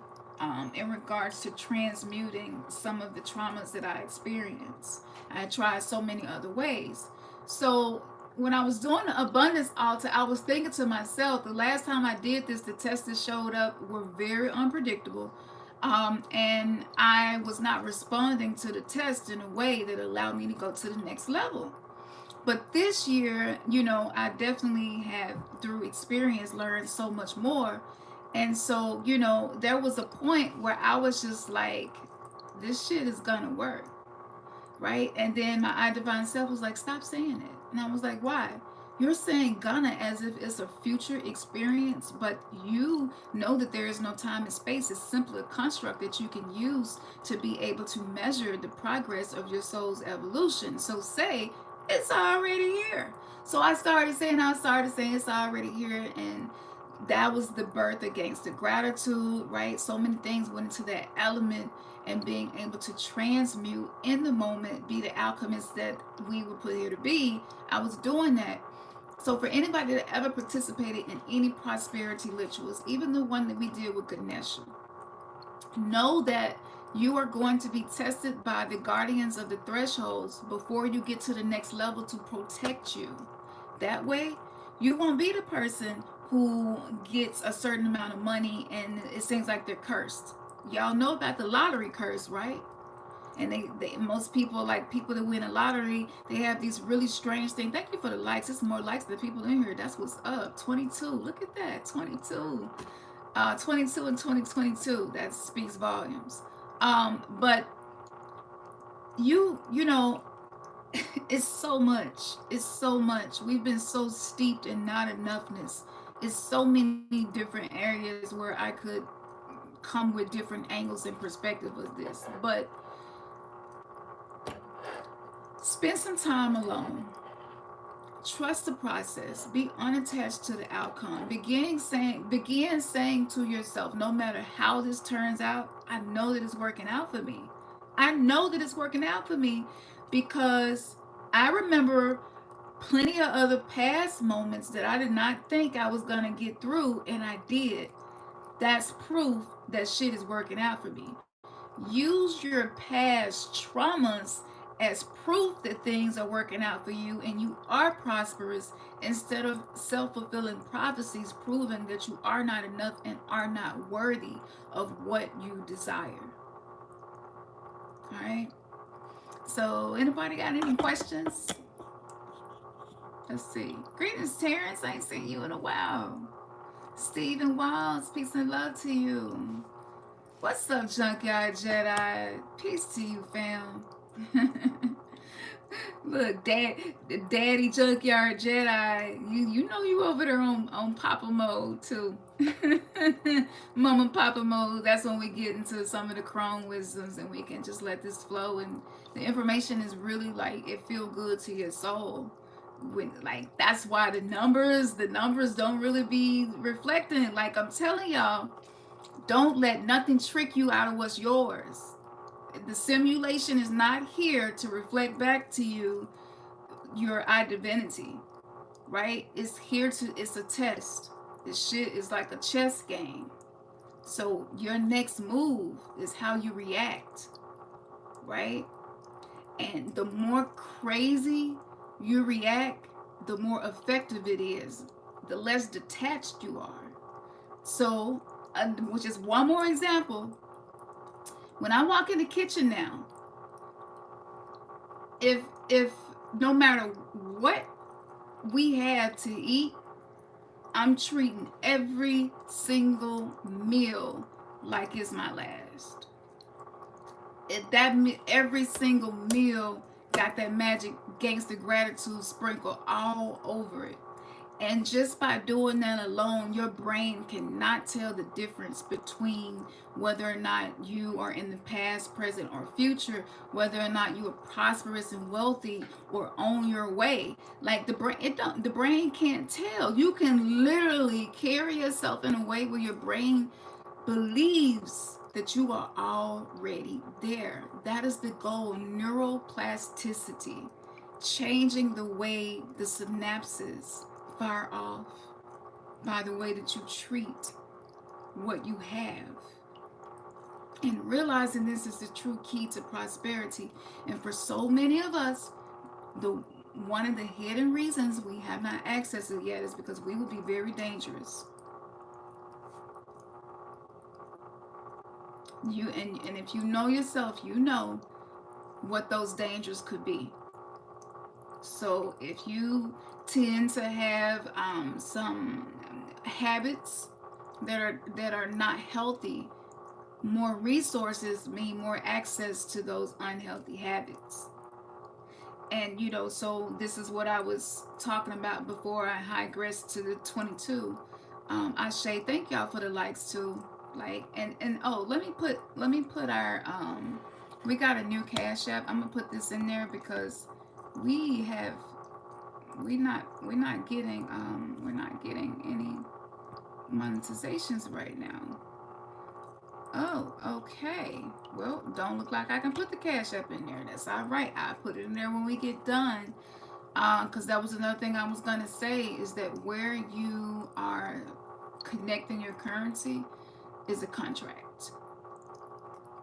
in regards to transmuting some of the traumas that I experienced. I tried so many other ways. So when I was doing the abundance altar, I was thinking to myself, the last time I did this, the tests that showed up were very unpredictable. And I was not responding to the test in a way that allowed me to go to the next level. But this year, I definitely have, through experience, learned so much more. And so, there was a point where I was just like, this shit is gonna work, right? And then my I Divine Self was like, stop saying it. And I was like, why? You're saying gonna as if it's a future experience, but you know that there is no time and space. It's simply a construct that you can use to be able to measure the progress of your soul's evolution. So say, it's already here. So I started saying it's already here. And that was the birth against the gratitude, right? So many things went into that element, and being able to transmute in the moment, be the alchemist that we were put here to be. I was doing that. So for anybody that ever participated in any prosperity rituals, even the one that we did with Ganesha, know that you are going to be tested by the guardians of the thresholds before you get to the next level to protect you. That way, you won't be the person who gets a certain amount of money and it seems like they're cursed. Y'all know about the lottery curse, right? And they most people, like people that win a lottery, they have these really strange things. Thank you for the likes. It's more likes than people in here. That's what's up. 22. Look at that. 22. 22 and 2022. That speaks volumes. But you know, it's so much. It's so much. We've been so steeped in not enoughness. It's so many different areas where I could come with different angles and perspective of this. But spend some time alone. Trust the process. Be unattached to the outcome. Begin saying to yourself, no matter how this turns out, I know that it's working out for me. I know that it's working out for me because I remember plenty of other past moments that I did not think I was going to get through, and I did. That's proof that shit is working out for me. Use your past traumas as proof that things are working out for you and you are prosperous, instead of self-fulfilling prophecies proving that you are not enough and are not worthy of what you desire. All right? So anybody got any questions? Let's see. Greetings, Terrence. I ain't seen you in a while. Stephen Walls, peace and love to you. What's up, Junkyard Jedi? Peace to you, fam. Look, Daddy Junkyard Jedi, you know you over there on Papa mode too. Mama Papa mode. That's when we get into some of the Chrome wisdoms and we can just let this flow, and the information is really like it feel good to your soul. When like that's why the numbers don't really be reflecting. Like I'm telling y'all, don't let nothing trick you out of what's yours. The simulation is not here to reflect back to you your identity, right? It's here to, it's a test. This shit is like a chess game. So your next move is how you react, right? And the more crazy you react, the more effective it is, the less detached you are. So, which is one more example. When I walk in the kitchen now, if no matter what we have to eat, I'm treating every single meal like it's my last. Every single meal got that magic gangster gratitude sprinkle all over it. And just by doing that alone, your brain cannot tell the difference between whether or not you are in the past, present, or future, whether or not you are prosperous and wealthy or on your way. Like the brain can't tell. You can literally carry yourself in a way where your brain believes that you are already there. That is the goal. Neuroplasticity, changing the way the synapses fire off by the way that you treat what you have. And realizing this is the true key to prosperity. And for so many of us, one of the hidden reasons we have not accessed it yet is because we would be very dangerous. And if you know yourself, you know what those dangers could be. So if you tend to have some habits that are not healthy, more resources mean more access to those unhealthy habits. And so this is what I was talking about before I digressed to the 22. Ashe, thank y'all for the likes too. Like and oh, let me put our we got a new Cash App. I'm gonna put this in there because we're not getting any monetizations right now. Oh, okay. Well, don't look like I can put the Cash App in there. That's all right. I'll put it in there when we get done. Because that was another thing I was gonna say is that where you are connecting your currency is a contract.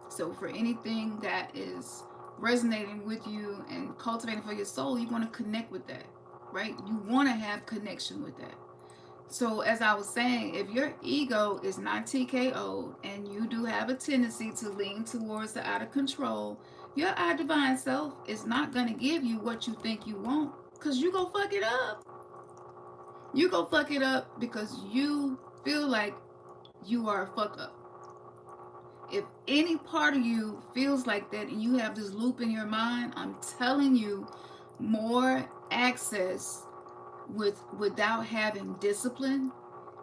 So for anything that is resonating with you and cultivating for your soul, you want to connect with that, right? You want to have connection with that. So as I was saying, if your ego is not TKO'd and you do have a tendency to lean towards the out of control, your I divine self is not going to give you what you think you want, because you go fuck it up. You go fuck it up because you feel like you are a fuck up. If any part of you feels like that and you have this loop in your mind, I'm telling you, more access without having discipline,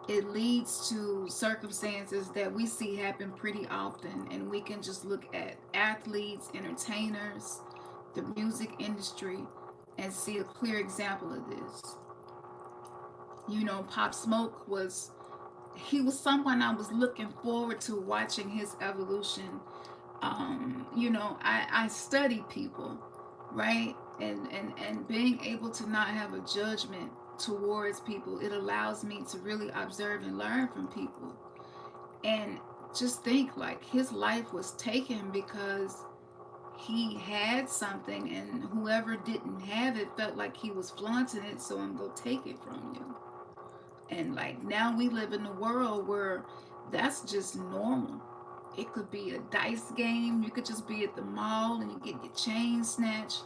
it leads to circumstances that we see happen pretty often. And we can just look at athletes, entertainers, the music industry, and see a clear example of this. Pop Smoke was someone I was looking forward to watching his evolution. I study people, right? And being able to not have a judgment towards people, it allows me to really observe and learn from people. And just think, like, his life was taken because he had something, and whoever didn't have it felt like he was flaunting it, so I'm gonna take it from you. And like now we live in a world where that's just normal. It could be a dice game. You could just be at the mall and you get your chain snatched.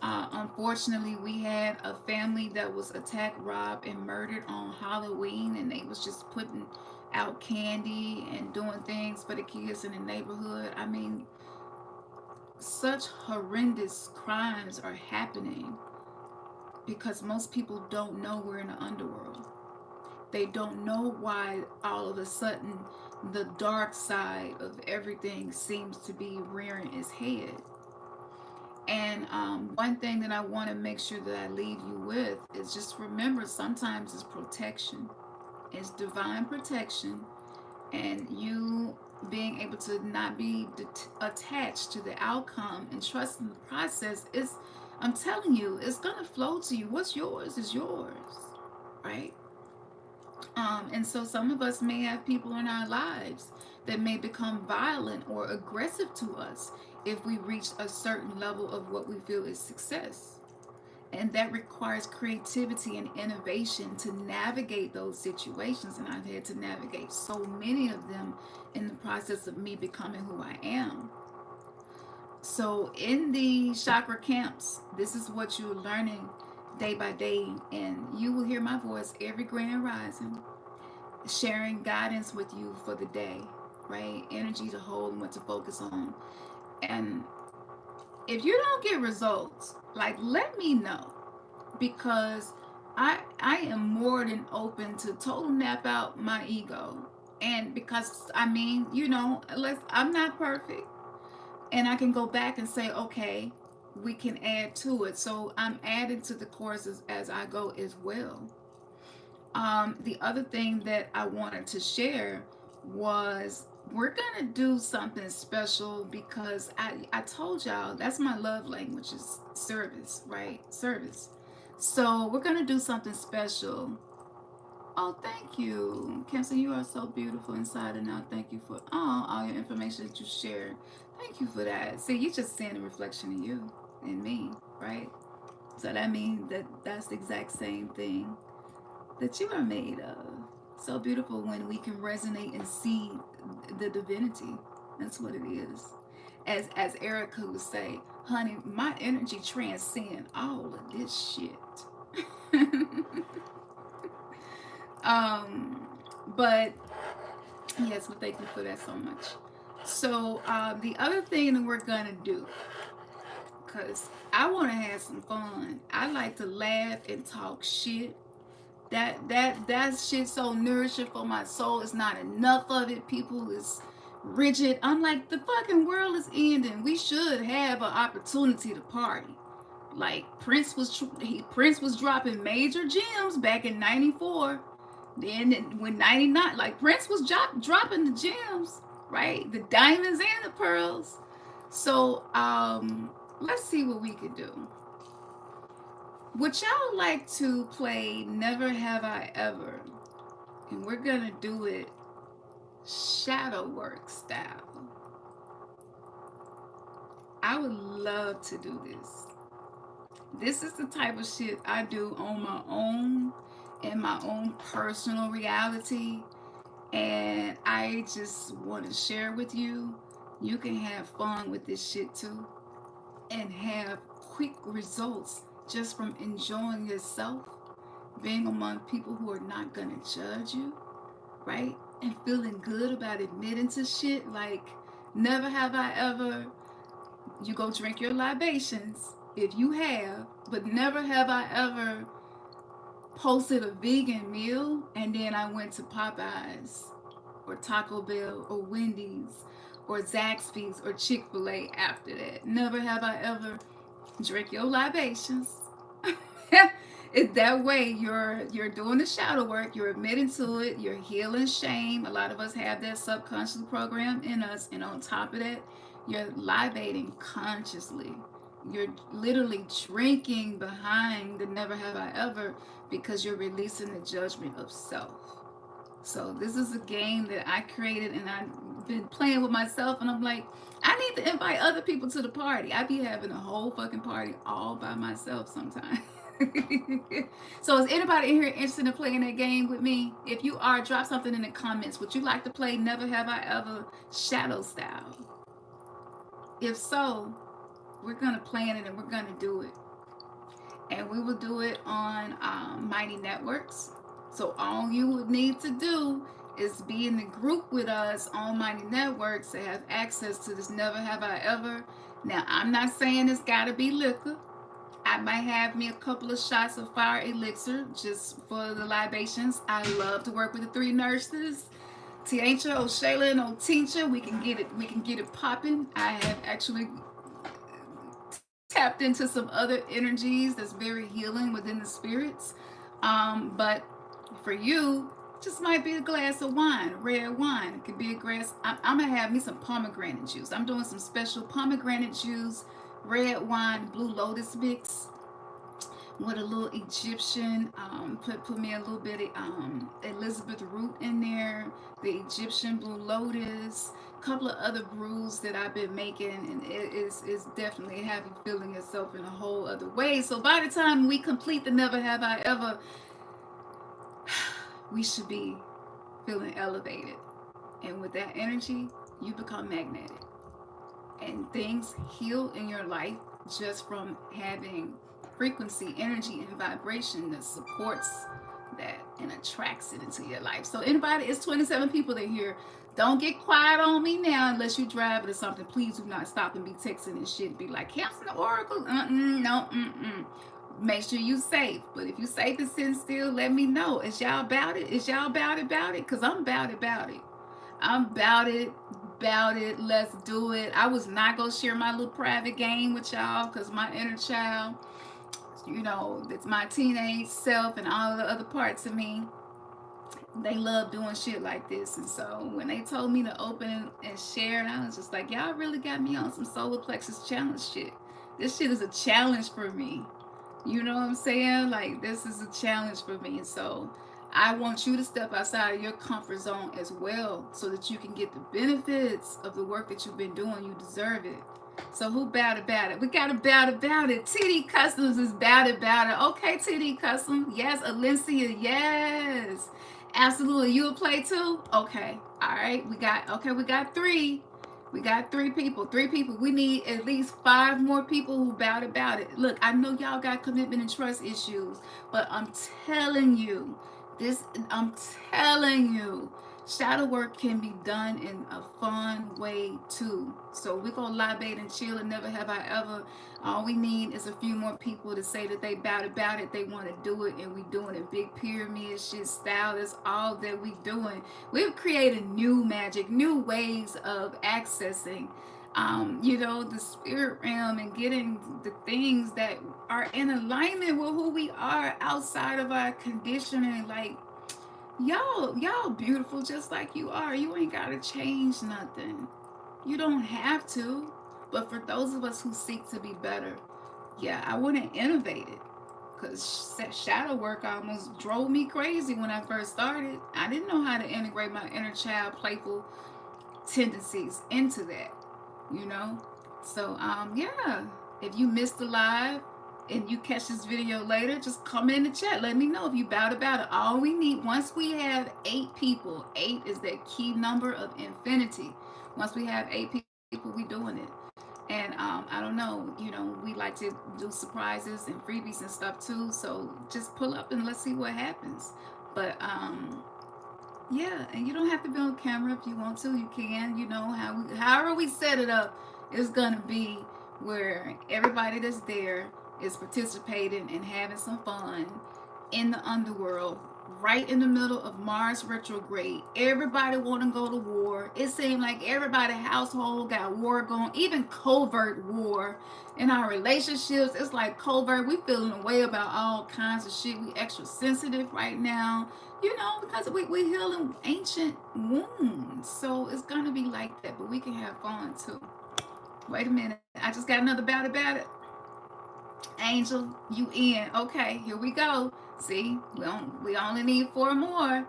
Unfortunately, we had a family that was attacked, robbed, and murdered on Halloween, and they was just putting out candy and doing things for the kids in the neighborhood. I mean, such horrendous crimes are happening because most people don't know we're in the underworld. They don't know why all of a sudden the dark side of everything seems to be rearing its head. And one thing that I want to make sure that I leave you with is just remember, sometimes it's protection. It's divine protection, and you being able to not be attached to the outcome and trust in the process is, I'm telling you, it's gonna flow to you. What's yours is yours, right? And so some of us may have people in our lives that may become violent or aggressive to us if we reach a certain level of what we feel is success. And that requires creativity and innovation to navigate those situations. And I've had to navigate so many of them in the process of me becoming who I am. So in the chakra camps, this is what you're learning day by day. And you will hear my voice every grand rising, sharing guidance with you for the day, right? Energy to hold and what to focus on. And if you don't get results, like, let me know, because I am more than open to total nap out my ego. And because I mean, you know, I'm not perfect, and I can go back and say, okay, we can add to it. So I'm adding to the courses as I go as well. The other thing that I wanted to share was, we're gonna do something special, because I told y'all that's my love language is service, right? Service. So we're gonna do something special. Oh, thank you, Kimson. You are so beautiful inside and out. Thank you for all your information that you shared. Thank you for that. See, you just seeing a reflection of you and me, right? So that means that that's the exact same thing that you are made of. So beautiful when we can resonate and see the divinity. That's what it is. As Erica would say, honey, my energy transcends all of this shit. But yes, well, thank you for that so much. So the other thing that we're gonna do, because I want to have some fun. I like to laugh and talk shit. That shit so nourishing for my soul. It's not enough of it. People is rigid. I'm like, the fucking world is ending. We should have an opportunity to party. Like Prince was dropping major gems back in '94. Then when '99, like Prince was dropping the gems, right? The diamonds and the pearls. So let's see what we could do. Would y'all like to play Never Have I Ever? And we're gonna do it shadow work style. I would love to do this. This is the type of shit I do on my own, in my own personal reality. And I just want to share with you. You can have fun with this shit too, and have quick results just from enjoying yourself, being among people who are not gonna judge you, right? And feeling good about admitting to shit. Like, never have I ever, you go drink your libations if you have, but never have I ever posted a vegan meal and then I went to Popeyes or Taco Bell or Wendy's or Zaxby's or Chick-fil-A after that. Never have I ever drink your libations. It's that way you're doing the shadow work, you're admitting to it, you're healing shame. A lot of us have that subconscious program in us, and on top of that, you're libating consciously. You're literally drinking behind the never have I ever, because you're releasing the judgment of self. So this is a game that I created, and I've been playing with myself, and I'm like, I need to invite other people to the party. I be having a whole fucking party all by myself sometimes. So is anybody in here interested in playing that game with me? If you are, drop something in the comments. Would you like to play Never Have I Ever Shadow Style? If so, we're going to plan it and we're going to do it. And we will do it on Mighty Networks. So all you would need to do is be in the group with us on Mighty Networks to have access to this Never Have I Ever. Now, I'm not saying it's got to be liquor. I might have me a couple of shots of fire elixir just for the libations. I love to work with the three nurses, Tiancha, O'Shayla, and O'Tincha. We can get it popping. I have actually tapped into some other energies that's very healing within the spirits. But for you, just might be a glass of wine, red wine. It could be a glass. I'm gonna have me some pomegranate juice. I'm doing some special pomegranate juice, red wine, blue lotus mix with a little Egyptian. Put me a little bit of Elizabeth root in there, the Egyptian blue lotus, a couple of other brews that I've been making, and it's definitely have you feeling yourself in a whole other way. So by the time we complete the Never Have I Ever, we should be feeling elevated. And with that energy, you become magnetic. And things heal in your life just from having frequency, energy, and vibration that supports that and attracts it into your life. So anybody, it's 27 people in here. Don't get quiet on me now unless you're driving or something. Please do not stop and be texting and shit. Be like, cancel the oracle. No. Make sure you safe. But if you safe and sitting still, let me know. Is y'all about it? Is y'all about it? Because I'm about it. I'm about it. Let's do it. I was not going to share my little private game with y'all because my inner child, you know, it's my teenage self and all the other parts of me. They love doing shit like this. And so when they told me to open and share, and I was just like, y'all really got me on some solar plexus challenge shit. This shit is a challenge for me. You know what I'm saying? Like, this is a challenge for me. So I want you to step outside of your comfort zone as well so that you can get the benefits of the work that you've been doing. You deserve it. So who bowed about it? We got to bow about it. TD Customs is bowed about it. Okay, TD Customs. Yes. Alencia, yes. Absolutely. You will play too? Okay. All right. We got three. We got three people. We need at least 5 more people who bowed about it. Look, I know y'all got commitment and trust issues, but I'm telling you, shadow work can be done in a fun way too. So we're going to libate and chill and never have I ever. All we need is a few more people to say that they bowed about it, they want to do it, and we doing it big pyramid shit style. That's all that we doing. We've created new magic, new ways of accessing the spirit realm and getting the things that are in alignment with who we are outside of our conditioning. Like, y'all beautiful just like you are. You ain't gotta change nothing. You don't have to. But for those of us who seek to be better, yeah, I want to innovate it. Because shadow work almost drove me crazy when I first started. I didn't know how to integrate my inner child playful tendencies into that, you know? So, yeah, if you missed the live and you catch this video later, just comment in the chat. Let me know if you bowed about it. All we need, once we have 8 people, 8 is that key number of infinity. Once we have 8 people, we doing it. And I don't know, we like to do surprises and freebies and stuff too. So just pull up and let's see what happens. But yeah, and you don't have to be on camera if you want to. You can, however we set it up is gonna be where everybody that's there is participating and having some fun in the underworld. Right in the middle of Mars retrograde. Everybody want to go to war. It seemed like everybody's household got war going, even covert war in our relationships. It's like covert. We feeling a way about all kinds of shit. We extra sensitive right now, because we healing ancient wounds. So it's going to be like that, but we can have fun too. Wait a minute. I just got another bout about it. Angel, you in. Okay, here we go. See, we only need 4 more.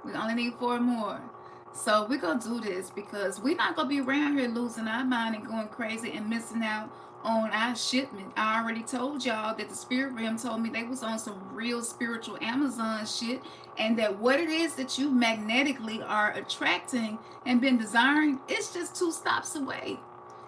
So we're going to do this because we're not going to be around here losing our mind and going crazy and missing out on our shipment. I already told y'all that the spirit realm told me they was on some real spiritual Amazon shit, and that what it is that you magnetically are attracting and been desiring, it's just 2 stops away.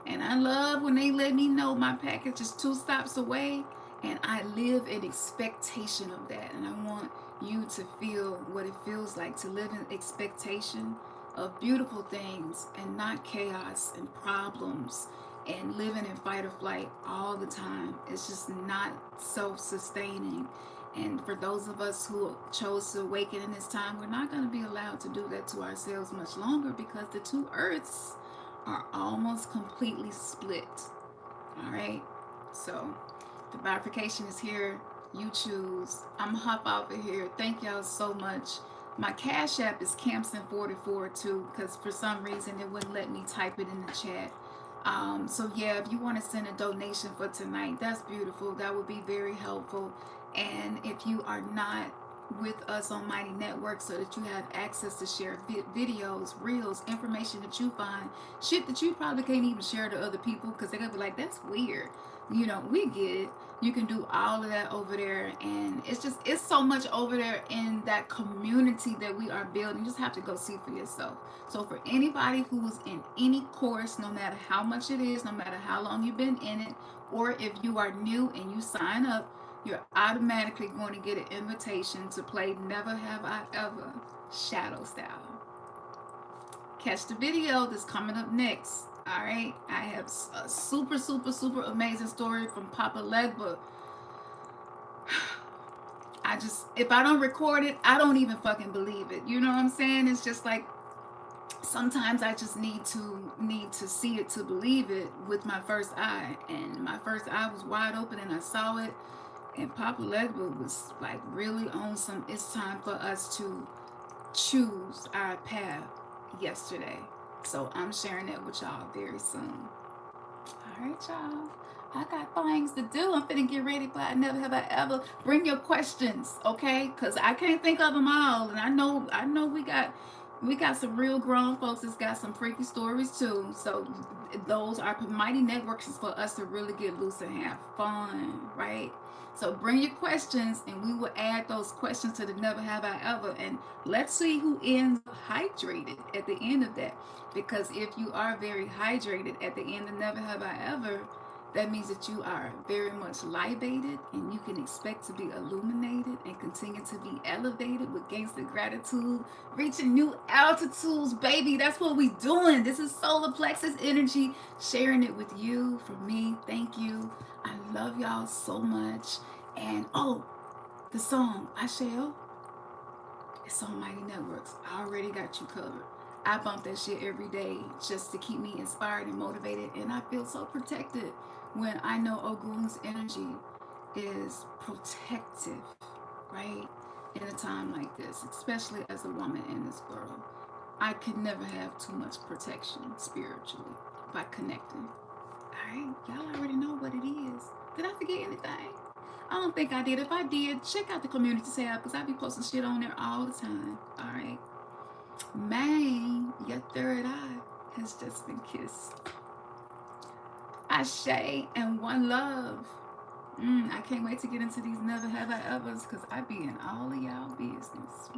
And I love when they let me know my package is 2 stops away, and I live in expectation of that. And I want you to feel what it feels like to live in expectation of beautiful things and not chaos and problems and living in fight or flight all the time. It's just not self-sustaining. And for those of us who chose to awaken in this time, we're not going to be allowed to do that to ourselves much longer, because the 2 earths are almost completely split. All right, so the bifurcation is here. You choose. I'm hop off of here. Thank y'all so much. My Cash App is Campson44 too, because for some reason it wouldn't let me type it in the chat. So yeah, if you want to send a donation for tonight, that's beautiful. That would be very helpful. And if you are not with us on Mighty Network, so that you have access to share videos, reels, information that you find, shit that you probably can't even share to other people because they're gonna be like, that's weird. You know, we get it. You can do all of that over there, and it's so much over there in that community that we are building. You just have to go see for yourself. So for anybody who's in any course, no matter how much it is, no matter how long you've been in it, or if you are new and you sign up, you're automatically going to get an invitation to play Never Have I Ever Shadow Style. Catch the video that's coming up next. All right, I have a super, super, super amazing story from Papa Legba. If I don't record it, I don't even fucking believe it. You know what I'm saying? It's just like, sometimes I just need to see it to believe it with my first eye. And my first eye was wide open and I saw it. And Papa Legba was like really on some, it's time for us to choose our path yesterday. So I'm sharing that with y'all very soon. All right, y'all. I got things to do. I'm finna get ready, but I never have I ever. Bring your questions, okay? Because I can't think of them all. And I know we got some real grown folks that's got some freaky stories too. So those are mighty networks for us to really get loose and have fun, right? So bring your questions and we will add those questions to the Never Have I Ever. And let's see who ends up hydrated at the end of that. Because if you are very hydrated at the end of Never Have I Ever, that means that you are very much libated and you can expect to be illuminated and continue to be elevated with gangster gratitude, reaching new altitudes, baby. That's what we doing. This is solar plexus energy, sharing it with you, from me. Thank you. I love y'all so much. And the song, I Shall, it's on Mighty Networks. I already got you covered. I bump that shit every day just to keep me inspired and motivated, and I feel so protected when I know Ogun's energy is protective, right? In a time like this, especially as a woman in this world. I could never have too much protection spiritually by connecting. All right, y'all already know what it is. Did I forget anything? I don't think I did. If I did, check out the community tab because I be posting shit on there all the time. All right. Man, your third eye has just been kissed. Ashe and one love. I can't wait to get into these Never Have I Evers because I be in all of y'all business.